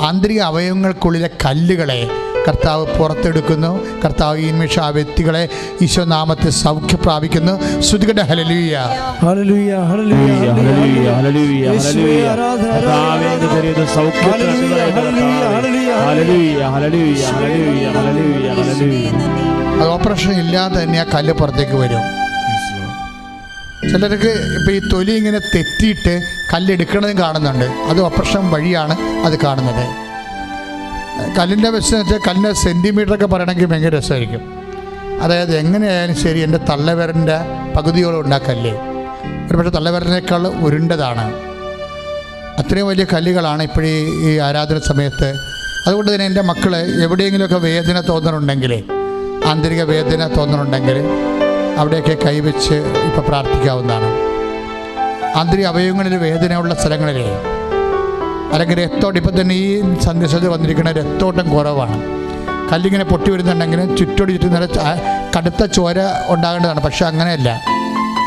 ആന്തരിക അവയവങ്ങൾക്കുള്ളിലെ കല്ലുകളെ കർത്താവ് പുറത്തെടുക്കുന്നു. കർത്താവ് ഈ നിമിഷം ആ വ്യക്തികളെ ഈശോ നാമത്തിൽ സൗഖ്യം പ്രാപിക്കുന്നു. ശ്രുതികട ഹല്ലേലൂയ, ഹല്ലേലൂയ, ഹല്ലേലൂയ, ഹല്ലേലൂയ, ഹല്ലേലൂയ, ഹല്ലേലൂയ. അത് ഓപ്പറേഷൻ ഇല്ലാതെ തന്നെ ആ കല്ല് പുറത്തേക്ക് വരും. ചിലർക്ക് ഇപ്പോൾ ഈ തൊലി ഇങ്ങനെ തെറ്റിയിട്ട് കല്ലെടുക്കണതും കാണുന്നുണ്ട്. അത് ഓപ്പറേഷൻ വഴിയാണ് അത് കാണുന്നത്. കല്ലിൻ്റെ പ്രശ്നം വെച്ചാൽ കല്ലിൻ്റെ സെൻറ്റിമീറ്ററൊക്കെ പറയണമെങ്കിൽ ഭയങ്കര രസമായിരിക്കും. അതായത് എങ്ങനെയായാലും ശരി, എൻ്റെ തള്ളവിരലിൻ്റെ പകുതിയോളം ഉണ്ടാക്കല്ലേ, ഒരു പക്ഷേ തള്ളവിരലിനേക്കാൾ ഉരുണ്ടതാണ്. അത്രയും വലിയ കല്ലുകളാണ് ഇപ്പോഴീ ഈ ആരാധന സമയത്ത്. അതുകൊണ്ട് തന്നെ എൻ്റെ മക്കൾ എവിടെയെങ്കിലുമൊക്കെ വേദന തോന്നുന്നുണ്ടെങ്കിൽ, ആന്തരിക വേദന തോന്നുന്നുണ്ടെങ്കിൽ അവിടെയൊക്കെ കൈവച്ച് ഇപ്പോൾ പ്രാർത്ഥിക്കാവുന്നതാണ്. ആന്തരിക അവയവങ്ങളിൽ വേദനയുള്ള സ്ഥലങ്ങളിലെ അല്ലെങ്കിൽ രക്തോട്ടം, ഇപ്പം തന്നെ ഈ സന്ദേശത്തിൽ വന്നിരിക്കുന്ന രക്തോട്ടം കുറവാണ്. കല്ലിങ്ങനെ പൊട്ടി വരുന്നുണ്ടെങ്കിലും ചുറ്റോട് ചുറ്റും നല്ല കടുത്ത ചോര ഉണ്ടാകേണ്ടതാണ്. പക്ഷെ അങ്ങനെയല്ല.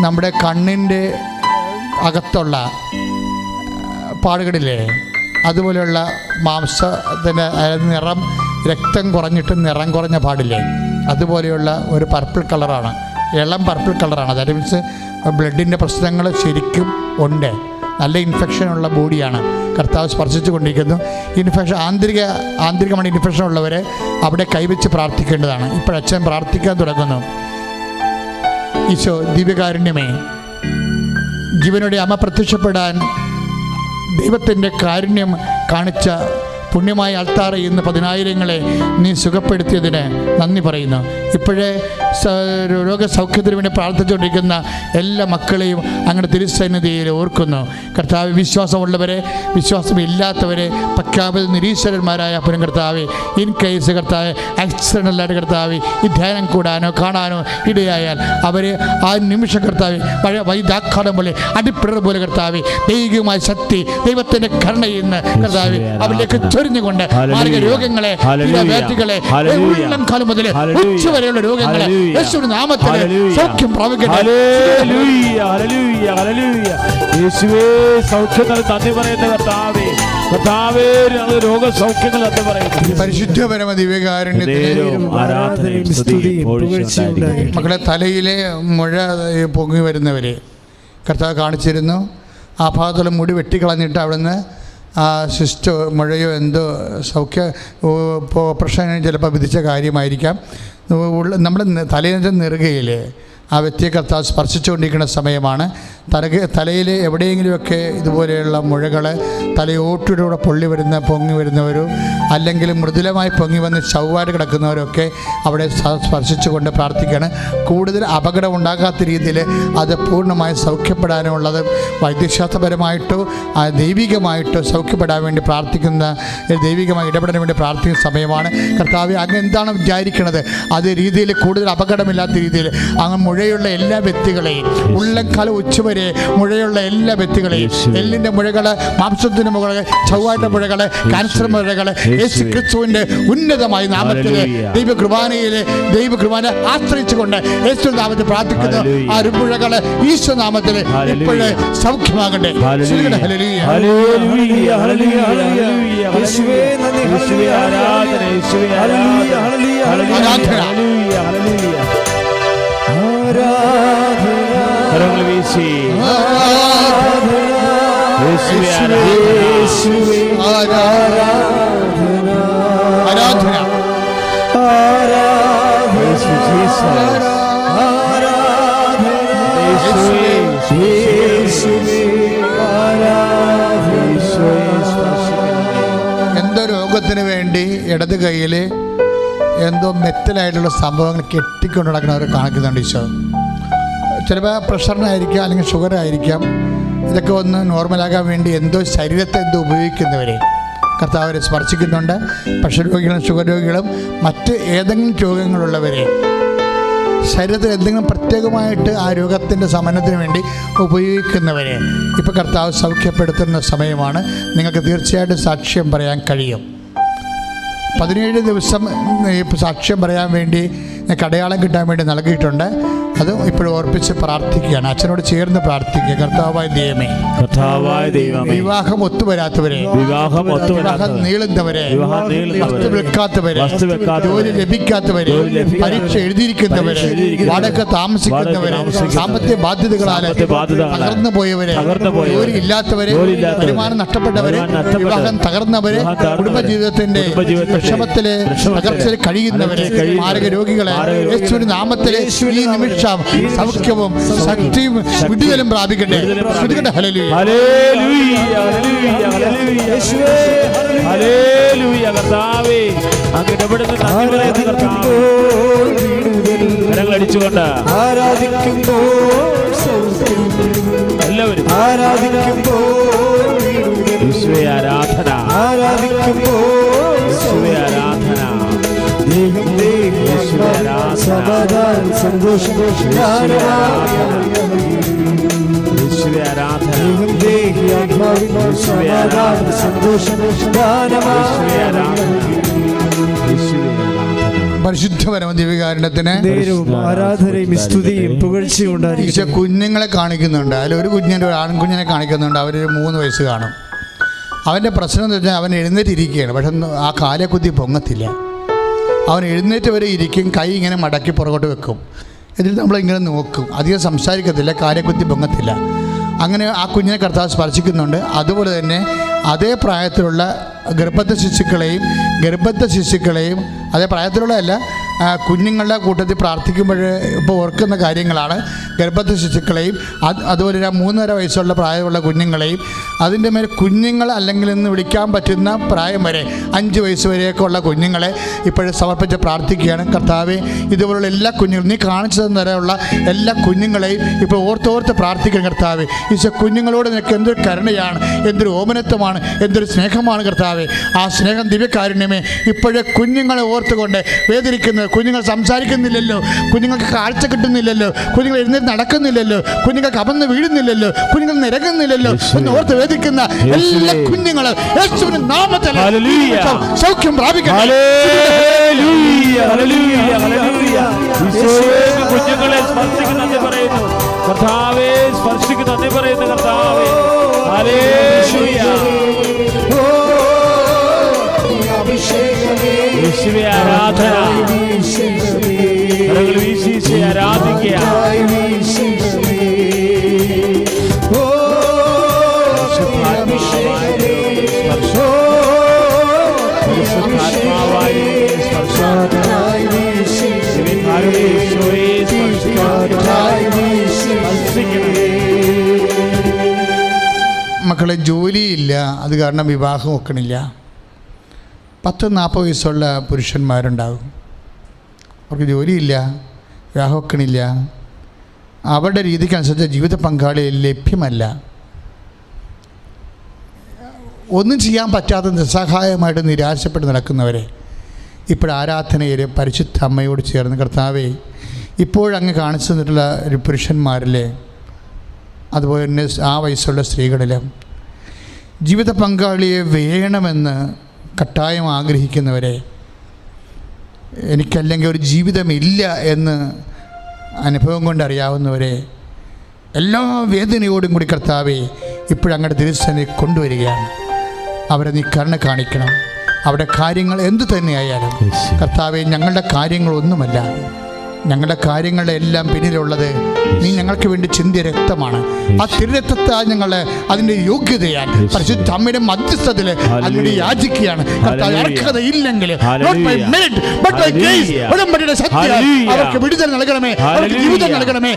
നമ്മുടെ കണ്ണിൻ്റെ അകത്തുള്ള പാടുകളില്ലേ, അതുപോലെയുള്ള മാംസത്തിൻ്റെ നിറം, രക്തം കുറഞ്ഞിട്ട് നിറം കുറഞ്ഞ പാടില്ലേ, അതുപോലെയുള്ള ഒരു പർപ്പിൾ കളറാണ്, ഇളം പർപ്പിൾ കളറാണ്. ദാറ്റ് മീൻസ് ബ്ലഡിൻ്റെ പ്രശ്നങ്ങൾ ശരിക്കും ഉണ്ട്. നല്ല ഇൻഫെക്ഷനുള്ള ബോഡിയാണ്. കർത്താവ് സ്പർശിച്ചു കൊണ്ടിരിക്കുന്നു. ഇൻഫെക്ഷൻ ആന്തരികമാണ് ഇൻഫെക്ഷൻ ഉള്ളവരെ അവിടെ കൈവച്ച് പ്രാർത്ഥിക്കേണ്ടതാണ്. ഇപ്പോഴച്ഛൻ പ്രാർത്ഥിക്കാൻ തുടങ്ങുന്നു. ഈശോ ദിവ്യകാരുണ്യമേ, ജീവനോടെ അമ്മ പ്രത്യക്ഷപ്പെടാൻ ദൈവത്തിൻ്റെ കാരുണ്യം കാണിച്ച പുണ്യമായ അൾത്താറ ഇന്ന് 10,000-ങ്ങളെ നീ സുഖപ്പെടുത്തിയതിന് നന്ദി പറയുന്നു. ഇപ്പോഴേ രോഗസൗഖ്യത്തിന് വേണ്ടി പ്രാർത്ഥിച്ചുകൊണ്ടിരിക്കുന്ന എല്ലാ മക്കളെയും അങ്ങനെ തിരുസന്നിധിയിൽ ഓർക്കുന്നു. കർത്താവ് വിശ്വാസമുള്ളവരെ, വിശ്വാസമില്ലാത്തവരെ പ്രഖ്യാപിത നിരീശ്വരന്മാരായ പുനം കർത്താവ്, ഇൻ കേസ് കർത്താവ് ആക്സിഡൻ്റലായിട്ട് കർത്താവ് ഈ ധ്യാനം കൂടാനോ കാണാനോ ഇടയായാൽ അവരെ ആ നിമിഷം കർത്താവ് വൈദാഘാതം പോലെ അടിപ്പിടർ പോലെ കർത്താവ് ദൈവികമായ ശക്തി, ദൈവത്തിൻ്റെ കരുണയെന്ന് കർത്താവ് അവരിലേക്ക് ചൊരിഞ്ഞുകൊണ്ട് മാരക രോഗങ്ങളെ, വ്യാധികളെ, ഉള്ളം കാലം മുതൽ ഉച്ച വരെയുള്ള രോഗങ്ങളെ യേശുവിന്റെ നാമത്തിൽ സൗഖ്യം പ്രാപിക്കട്ടെ. യേശുവേ, സൗഖ്യങ്ങൾ നന്ദി പറയുന്ന കർത്താവേ, കർത്താവേ രോഗസൗഖ്യങ്ങൾ നന്ദി പറയുന്നു. പരിശുദ്ധ പരമ ദിവ്യകാരുണ്യത്തിന് മക്കളെ, തലയിലെ മുഴ പൊങ്ങി വരുന്നവരെ കർത്താവ് കാണിച്ചിരുന്നു. ആ ഭാഗത്തുള്ള മുടി വെട്ടിക്കളഞ്ഞിട്ട് അവിടുന്ന് ആ സിസ്റ്റോ മുഴയോ എന്തോ സൗഖ്യ ഓപ്പറേഷൻ ചിലപ്പോൾ വിധിച്ച കാര്യമായിരിക്കാം. നമ്മൾ തലേൻ്റെ നെറുകയിൽ ആ വ്യക്തിയെ കർത്താവ് സ്പർശിച്ചുകൊണ്ടിരിക്കുന്ന സമയമാണ്. തലയിൽ എവിടെയെങ്കിലുമൊക്കെ ഇതുപോലെയുള്ള മുഴകൾ, തലയോട്ടിലൂടെ പൊങ്ങി വരുന്നവരും അല്ലെങ്കിൽ മൃദുലമായി പൊങ്ങി വന്ന് ചൊവ്വായിട്ട് കിടക്കുന്നവരൊക്കെ അവിടെ സ്പർശിച്ചുകൊണ്ട് പ്രാർത്ഥിക്കുകയാണ്. കൂടുതൽ അപകടം ഉണ്ടാകാത്ത രീതിയിൽ അത് പൂർണ്ണമായി സൗഖ്യപ്പെടാനുള്ളത് വൈദ്യശാസ്ത്രപരമായിട്ടോ ദൈവികമായിട്ടോ സൗഖ്യപ്പെടാൻ വേണ്ടി പ്രാർത്ഥിക്കുന്ന, ദൈവികമായി ഇടപെടാൻ വേണ്ടി പ്രാർത്ഥിക്കുന്ന സമയമാണ്. കർത്താവേ, അങ്ങ് എന്താണ് വിചാരിക്കുന്നത് അത് രീതിയിൽ കൂടുതൽ അപകടമില്ലാത്ത രീതിയിൽ അങ്ങ് മുഴയുള്ള എല്ലാ വ്യക്തികളെയും, ഉള്ളംകാല ഉച്ചവരെ മുഴയുള്ള എല്ലാ വ്യക്തികളെയും, എല്ലിൻ്റെ മുഴകൾ, മാംസത്തിൻ്റെ മുഴകൾ, ചൊവ്വായുടെ മുഴകൾ, ക്യാൻസർ മുഴകൾ, യേശു ക്രിസ്തുവിൻ്റെ ഉന്നതമായ നാമത്തിൽ ദൈവകൃപാനെ ആശ്രയിച്ചുകൊണ്ട് യേശു നാമത്തിൽ പ്രാർത്ഥിക്കുന്ന ആ മുഴകൾ ഈശോ നാമത്തിൽ ഇപ്പോഴേ സൗഖ്യമാകട്ടെ. എന്തോ രോഗത്തിന് വേണ്ടി ഇടത് കൈയിൽ എന്തോ മെറ്റലായിട്ടുള്ള സംഭവങ്ങൾ കെട്ടിക്കൊണ്ട് നടക്കുന്നവരെ കാണിക്കുന്നുണ്ട് ഈശോ. ചിലപ്പോൾ പ്രഷറിനായിരിക്കാം, അല്ലെങ്കിൽ ഷുഗറായിരിക്കാം. ഇതൊക്കെ ഒന്ന് നോർമലാകാൻ വേണ്ടി എന്തോ ശരീരത്തെ എന്തോ ഉപയോഗിക്കുന്നവരെ കർത്താവരെ സ്പർശിക്കുന്നുണ്ട്. പ്രഷർ രോഗികളും ഷുഗർ രോഗികളും മറ്റ് ഏതെങ്കിലും രോഗങ്ങളുള്ളവരെ ശരീരത്തിൽ എന്തെങ്കിലും പ്രത്യേകമായിട്ട് ആ രോഗത്തിൻ്റെ ശമനത്തിന് വേണ്ടി ഉപയോഗിക്കുന്നവരെ ഇപ്പോൾ കർത്താവ് സൗഖ്യപ്പെടുത്തുന്ന സമയമാണ്. നിങ്ങൾക്ക് തീർച്ചയായിട്ടും സാക്ഷ്യം പറയാൻ കഴിയും. 17 ദിവസം സാക്ഷ്യം പറയാൻ വേണ്ടി അടയാളം കിട്ടാൻ വേണ്ടി നൽകിയിട്ടുണ്ട്. അത് ഇപ്പോഴും ഓർപ്പിച്ച് പ്രാർത്ഥിക്കുകയാണ്. അച്ഛനോട് ചേർന്ന് പ്രാർത്ഥിക്കുക. കർത്താവായ ദൈവമേ, വിവാഹം ഒത്തുവരാത്തവരെ, വിവാഹം നീളുന്നവരെ, വസ്തു വെക്കാത്തവരെ, ജോലി ലഭിക്കാത്തവരെ, പരീക്ഷ എഴുതിയിരിക്കുന്നവരെ, വാടക താമസിക്കുന്നവരെ, സാമ്പത്തിക ബാധ്യതകളാൽ തകർന്നു പോയവരെ, ജോലി ഇല്ലാത്തവരെ, വരുമാനം നഷ്ടപ്പെട്ടവരെ, വിവാഹം തകർന്നവരെ, കുടുംബജീവിതത്തിന്റെ വിഷമത്തിലെ തകർച്ചയിൽ കഴിയുന്നവരെ, മാരക രോഗികളെ യേശുവിന്റെ നാമത്തിലെ ഈ നിമിഷം സൗഖ്യവും ശക്തിയും വിടുതലും പ്രാപിക്കട്ടെ. Hallelujah, hallelujah. കർത്താവേ, അങ്ങ് ഇടപെടുന്ന അടിച്ചുകൊണ്ട് ആരാധിക്കുമ്പോൾ എല്ലാവരും ആരാധിക്കുമ്പോൾ ആരാധന, ആരാധിക്കുമ്പോൾ ആരാധന, സമാധാനം, സന്തോഷം, പരിശുദ്ധപരമ ദിവ്യകാരുണ്യത്തിന് ആരാധനയും സ്തുതിയും പുകഴ്ചയും ഉണ്ടായിരിക്കും. കുഞ്ഞുങ്ങളെ കാണിക്കുന്നുണ്ട്. അതിലൊരു കുഞ്ഞിൻ്റെ, ഒരു ആൺകുഞ്ഞിനെ കാണിക്കുന്നുണ്ട്. അവരൊരു 3 വയസ്സ് കാണും. അവൻ്റെ പ്രശ്നം എന്ന് വെച്ചാൽ അവൻ എഴുന്നേറ്റിരിക്കുകയാണ്, പക്ഷെ ആ കാലെ കുത്തി പൊങ്ങത്തില്ല. അവൻ എഴുന്നേറ്റ് വരെ ഇരിക്കും, കൈ ഇങ്ങനെ മടക്കി പുറകോട്ട് വെക്കും. എന്നിട്ട് നമ്മളിങ്ങനെ നോക്കും, അധികം സംസാരിക്കത്തില്ല, കാലെ കുത്തി പൊങ്ങത്തില്ല. അങ്ങനെ ആ കുഞ്ഞിനെ കർത്താവ് സ്പർശിക്കുന്നുണ്ട്. അതുപോലെ തന്നെ അതേ പ്രായത്തിലുള്ള ഗർഭസ്ഥ ശിശുക്കളെയും അതേ പ്രായത്തിലുള്ളതല്ല, കുഞ്ഞുങ്ങളുടെ കൂട്ടത്തിൽ പ്രാർത്ഥിക്കുമ്പോൾ ഇപ്പോൾ ഓർക്കുന്ന കാര്യങ്ങളാണ്. ഗർഭസ്ഥ ശിശുക്കളെയും അതുപോലെ 3.5 വയസ്സുള്ള പ്രായമുള്ള കുഞ്ഞുങ്ങളെയും, അതിൻ്റെ മേൽ കുഞ്ഞുങ്ങൾ അല്ലെങ്കിൽ ഇന്ന് വിളിക്കാൻ പറ്റുന്ന പ്രായം വരെ 5 വയസ്സ് വരെയൊക്കെ ഉള്ള കുഞ്ഞുങ്ങളെ ഇപ്പോഴും സമർപ്പിച്ച് പ്രാർത്ഥിക്കുകയാണ്. കർത്താവേ, ഇതുപോലുള്ള എല്ലാ കുഞ്ഞുങ്ങളും നീ കാണിച്ചു തന്നവരെയുള്ള എല്ലാ കുഞ്ഞുങ്ങളെയും ഇപ്പോൾ ഓർത്തോർത്ത് പ്രാർത്ഥിക്കണം. കർത്താവേ, ഈശോ, കുഞ്ഞുങ്ങളോട് നിനക്ക് എന്തൊരു കരുണയാണ്, എന്തൊരു ഓമനത്വമാണ്, എന്തൊരു സ്നേഹമാണ് കർത്താവേ. ആ സ്നേഹം ദിവ്യകാരുണ്യമേ ഇപ്പോഴേ കുഞ്ഞുങ്ങളെ ഓർത്തുകൊണ്ട് വേദനിക്കുന്നത്. കുഞ്ഞുങ്ങൾ സംസാരിക്കുന്നില്ലല്ലോ, കുഞ്ഞുങ്ങൾക്ക് കാഴ്ച കിട്ടുന്നില്ലല്ലോ, കുഞ്ഞുങ്ങൾ എഴുന്നേറ്റ് നടക്കുന്നില്ലല്ലോ, കുഞ്ഞുങ്ങൾക്ക് അമർന്ന് വീഴുന്നില്ലല്ലോ, കുഞ്ഞുങ്ങൾ നിരകുന്നില്ലല്ലോ എന്ന് ഓർത്ത് വേദിക്കുന്ന എല്ലാ കുഞ്ഞുങ്ങളും യേശുവിന്റെ നാമത്തിൽ സൗഖ്യം പ്രാപിക്കട്ടെ. കുഞ്ഞുങ്ങളെ സ്പർശിക്കുന്ന പറയുന്നു കർത്താവേ, സ്പർശിക്കുന്ന പറയുന്നു കർത്താവേ. ഹല്ലേലൂയ, യേശുവേ ആരാധന, വീശി ആരാധിക്കുക. സ്പർശ മക്കളെ ജോലിയില്ല, അത് കാരണം വിവാഹം വെക്കണില്ല. 40-40 വയസ്സുള്ള പുരുഷന്മാരുണ്ടാകും, അവർക്ക് ജോലിയില്ല, വിവാഹം വെക്കണില്ല. അവരുടെ രീതിക്കനുസരിച്ച് ജീവിത പങ്കാളി ലഭ്യമല്ല. ഒന്നും ചെയ്യാൻ പറ്റാത്ത നിസ്സഹായമായിട്ട് നിരാശപ്പെട്ട് നടക്കുന്നവരെ ഇപ്പോൾ ആരാധനയിൽ പരിശുദ്ധ അമ്മയോട് ചേർന്ന് കർത്താവേ, ഇപ്പോഴങ്ങ് കാണിച്ചു തന്നിട്ടുള്ള ഒരു പുരുഷന്മാരിലെ, അതുപോലെ തന്നെ ആ വയസ്സുള്ള സ്ത്രീകളിലും ജീവിത പങ്കാളിയെ വേണമെന്ന് കട്ടായം ആഗ്രഹിക്കുന്നവരെ, എനിക്കല്ലെങ്കിൽ ഒരു ജീവിതമില്ല എന്ന് അനുഭവം കൊണ്ടറിയാവുന്നവരെ, എല്ലാ വേദനയോടും കൂടി കർത്താവെ ഇപ്പോഴങ്ങയുടെ തിരുസന്നിധി കൊണ്ടുവരികയാണ്. അവരെ നീ കരുണ കാണിക്കണം. അവരുടെ കാര്യങ്ങൾ എന്തു തന്നെയായാലും കർത്താവെ, ഞങ്ങളുടെ കാര്യങ്ങളൊന്നുമല്ല, ഞങ്ങളുടെ കാര്യങ്ങളുടെ എല്ലാം പിന്നിലുള്ളത് നീ ഞങ്ങൾക്ക് വേണ്ടി ചിന്തിയ രക്തമാണ്. ആ തിരുരക്തത്താൽ ഞങ്ങൾ അതിൻ്റെ യോഗ്യതയാൽ പരിശുദ്ധ അമ്മയുടെ മധ്യസ്ഥത്തിൽ അതിന് യാചിക്കുകയാണ്. കർത്താവ് അർഹതയില്ലെങ്കിൽ ഉടമ്പടിയുടെ ശക്തിയാൽ അവർക്ക് വിടുതൽ നൽകണമേ, അവർക്ക് ജീവിതം നൽകണമേ.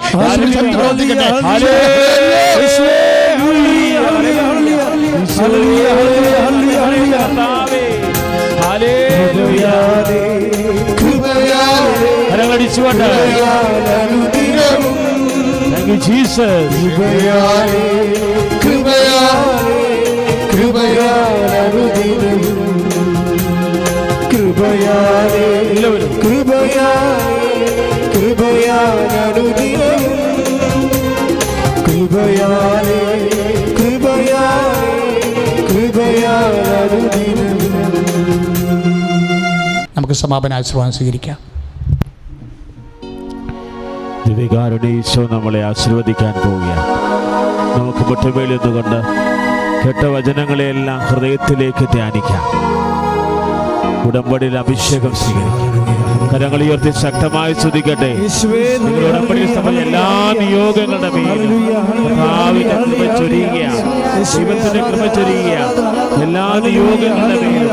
നമുക്ക് സമാപന ആശീർവാദം സ്വീകരിക്കാം. ദിവ്യകാരുണ്യ ഈശോ നമ്മളെ ആശീർവദിക്കാൻ പോവുകയാണ്. നമുക്ക് മുട്ടുമേലെന്നുകൊണ്ട് കേട്ട വചനങ്ങളെയെല്ലാം ഹൃദയത്തിലേക്ക് ധ്യാനിക്കാം. ഉടമ്പടിയിൽ അഭിഷേകം സ്വീകരിക്കാം. കരങ്ങൾ ഉയർത്തി ശക്തമായി സ്തുതിക്കട്ടെ. ഉടമ്പടിയിൽ സമയം എല്ലാ നിയോഗങ്ങളുടെ മേലും കർത്താവിന്റെ കൃപ ചൊരിയുകയാണ്, ദൈവത്തിന്റെ കൃപ ചൊരിയുകയാണ്. എല്ലാ നിയോഗങ്ങളുടെ മേലും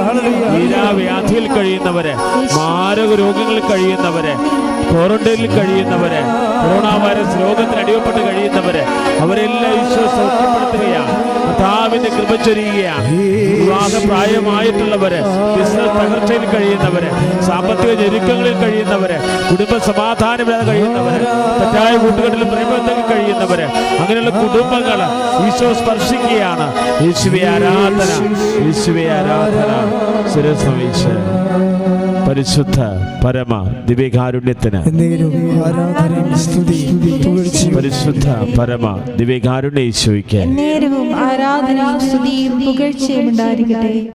തീരാവ്യാധിയിൽ കഴിയുന്നവരെ, മാരക രോഗങ്ങളിൽ കഴിയുന്നവരെ, ക്വാറന്റൈനിൽ കഴിയുന്നവരെ, കൊറോണ വൈറസ് രോഗത്തിന് അടിമപ്പെട്ട് കഴിയുന്നവരെ, അവരെല്ലാം ഈശോ സൗഖ്യപ്പെടുത്തുകയാണ്. കർത്താവിന്റെ കൃപ ചൊരിയുകയാണ്. വിവാഹപ്രായമായിട്ടുള്ളവര്, ബിസിനസ് തകർച്ചയിൽ കഴിയുന്നവര്, സാമ്പത്തിക ഞെരുക്കങ്ങളിൽ കഴിയുന്നവര്, കുടുംബ സമാധാനമില്ലാതെ കഴിയുന്നവര്, തെറ്റായ കൂട്ടുകെട്ടിൽ പ്രേമത്തിൽ കഴിയുന്നവര്, അങ്ങനെയുള്ള കുടുംബങ്ങൾ ഈശോ സ്പർശിക്കുകയാണ്. യേശുവേ ആരാധന, യേശുവേ ആരാധന. ശിരസ്സവീശ് പരിശുദ്ധ പരമ ദിവ്യകാരുണ്യത്തിന് പരിശുദ്ധ പരമ ദിവ്യകാരുണ്യ ഈശോയ്ക്ക് ആരാധനയും സ്തുതിയും പുകഴ്ചയും ഉണ്ടായിരിക്കട്ടെ.